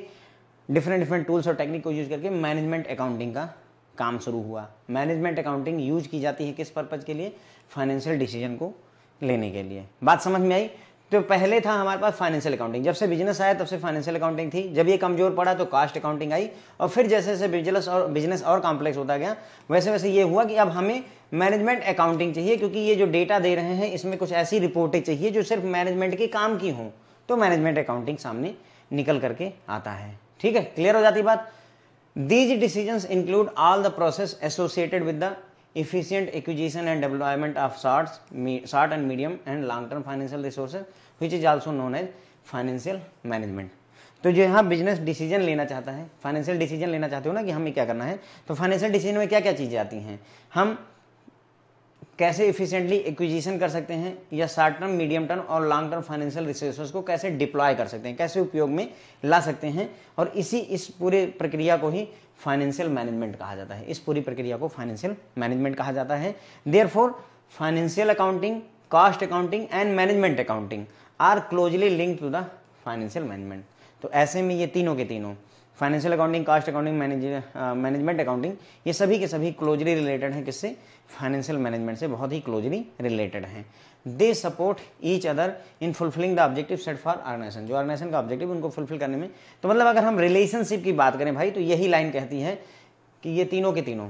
डिफरेंट टूल्स और टेक्निक को यूज करके मैनेजमेंट अकाउंटिंग का काम शुरू हुआ। मैनेजमेंट अकाउंटिंग यूज की जाती है किस पर्पज के लिए, फाइनेंशियल डिसीजन को लेने के लिए। बात समझ में आई। तो पहले था हमारे पास फाइनेंशियल अकाउंटिंग, जब से बिजनेस आया तब से फाइनेंशियल अकाउंटिंग थी, जब ये कमजोर पड़ा तो कास्ट अकाउंटिंग आई, और फिर जैसे जैसे बिजनेस और कॉम्प्लेक्स होता गया वैसे वैसे ये हुआ कि अब हमें मैनेजमेंट अकाउंटिंग चाहिए, क्योंकि ये जो डेटा दे रहे हैं इसमें कुछ ऐसी रिपोर्टें चाहिए जो सिर्फ मैनेजमेंट के काम की हों, तो मैनेजमेंट अकाउंटिंग सामने निकल करके आता है। ठीक है, क्लियर हो जाती बात। These decisions include all the process associated with the efficient acquisition and deployment of short and medium and long term financial resources which is also known as financial management। तो जो यहाँ बिजनेस डिसीजन लेना चाहता है, फाइनेंशियल डिसीजन लेना चाहते हो ना कि हमें क्या करना है, तो फाइनेंशियल डिसीजन में क्या क्या चीज़ें आती हैं, हम कैसे इफिशिएंटली एक्विजिशन कर सकते हैं, या शॉर्ट टर्म, मीडियम टर्म और लॉन्ग टर्म फाइनेंशियल रिसोर्सेज को कैसे डिप्लॉय कर सकते हैं, कैसे उपयोग में ला सकते हैं, और इस पूरे प्रक्रिया को ही फाइनेंशियल मैनेजमेंट कहा जाता है। इस पूरी प्रक्रिया को फाइनेंशियल मैनेजमेंट कहा जाता है। Therefore financial accounting, cost accounting and management accounting are closely linked to the financial management. तो ऐसे में ये तीनों के तीनों, financial accounting, cost accounting, management accounting, ये सभी के सभी क्लोजली रिलेटेड हैं, किससे, फाइनेंशियल मैनेजमेंट से बहुत ही क्लोजली रिलेटेड हैं। They support each other in fulfilling the objective set for organisation, जो ऑर्गेनाइजेशन का ऑब्जेक्टिव उनको फुलफिल करने में। तो मतलब अगर हम रिलेशनशिप की बात करें भाई, तो यही लाइन कहती है कि ये तीनों के तीनों,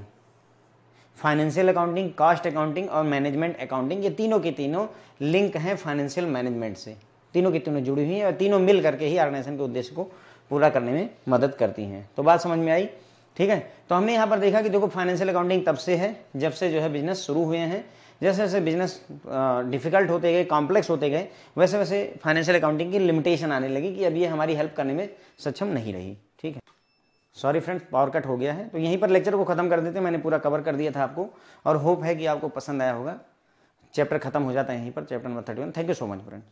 फाइनेंशियल अकाउंटिंग, कॉस्ट अकाउंटिंग और मैनेजमेंट अकाउंटिंग, ये तीनों के तीनों लिंक हैं फाइनेंशियल मैनेजमेंट से, तीनों की तीनों जुड़ी हुई हैं और तीनों मिल करके ही ऑर्गेनाइजेशन के उद्देश्य को पूरा करने में मदद करती हैं। तो बात समझ में आई। ठीक है, तो हमने यहाँ पर देखा कि देखो फाइनेंशियल अकाउंटिंग तब से है जब से जो है बिजनेस शुरू हुए हैं, जैसे जैसे बिजनेस डिफिकल्ट होते गए, कॉम्प्लेक्स होते गए, वैसे वैसे फाइनेंशियल अकाउंटिंग की लिमिटेशन आने लगी कि अब ये हमारी हेल्प करने में सक्षम नहीं रही। ठीक है, सॉरी फ्रेंड्स, पावर कट हो गया है, तो यहीं पर लेक्चर को खत्म कर देते हैं। मैंने पूरा कवर कर दिया था आपको, और होप है कि आपको पसंद आया होगा। चैप्टर खत्म हो जाता है यहीं पर, chapter number 31। Thank you so much friends.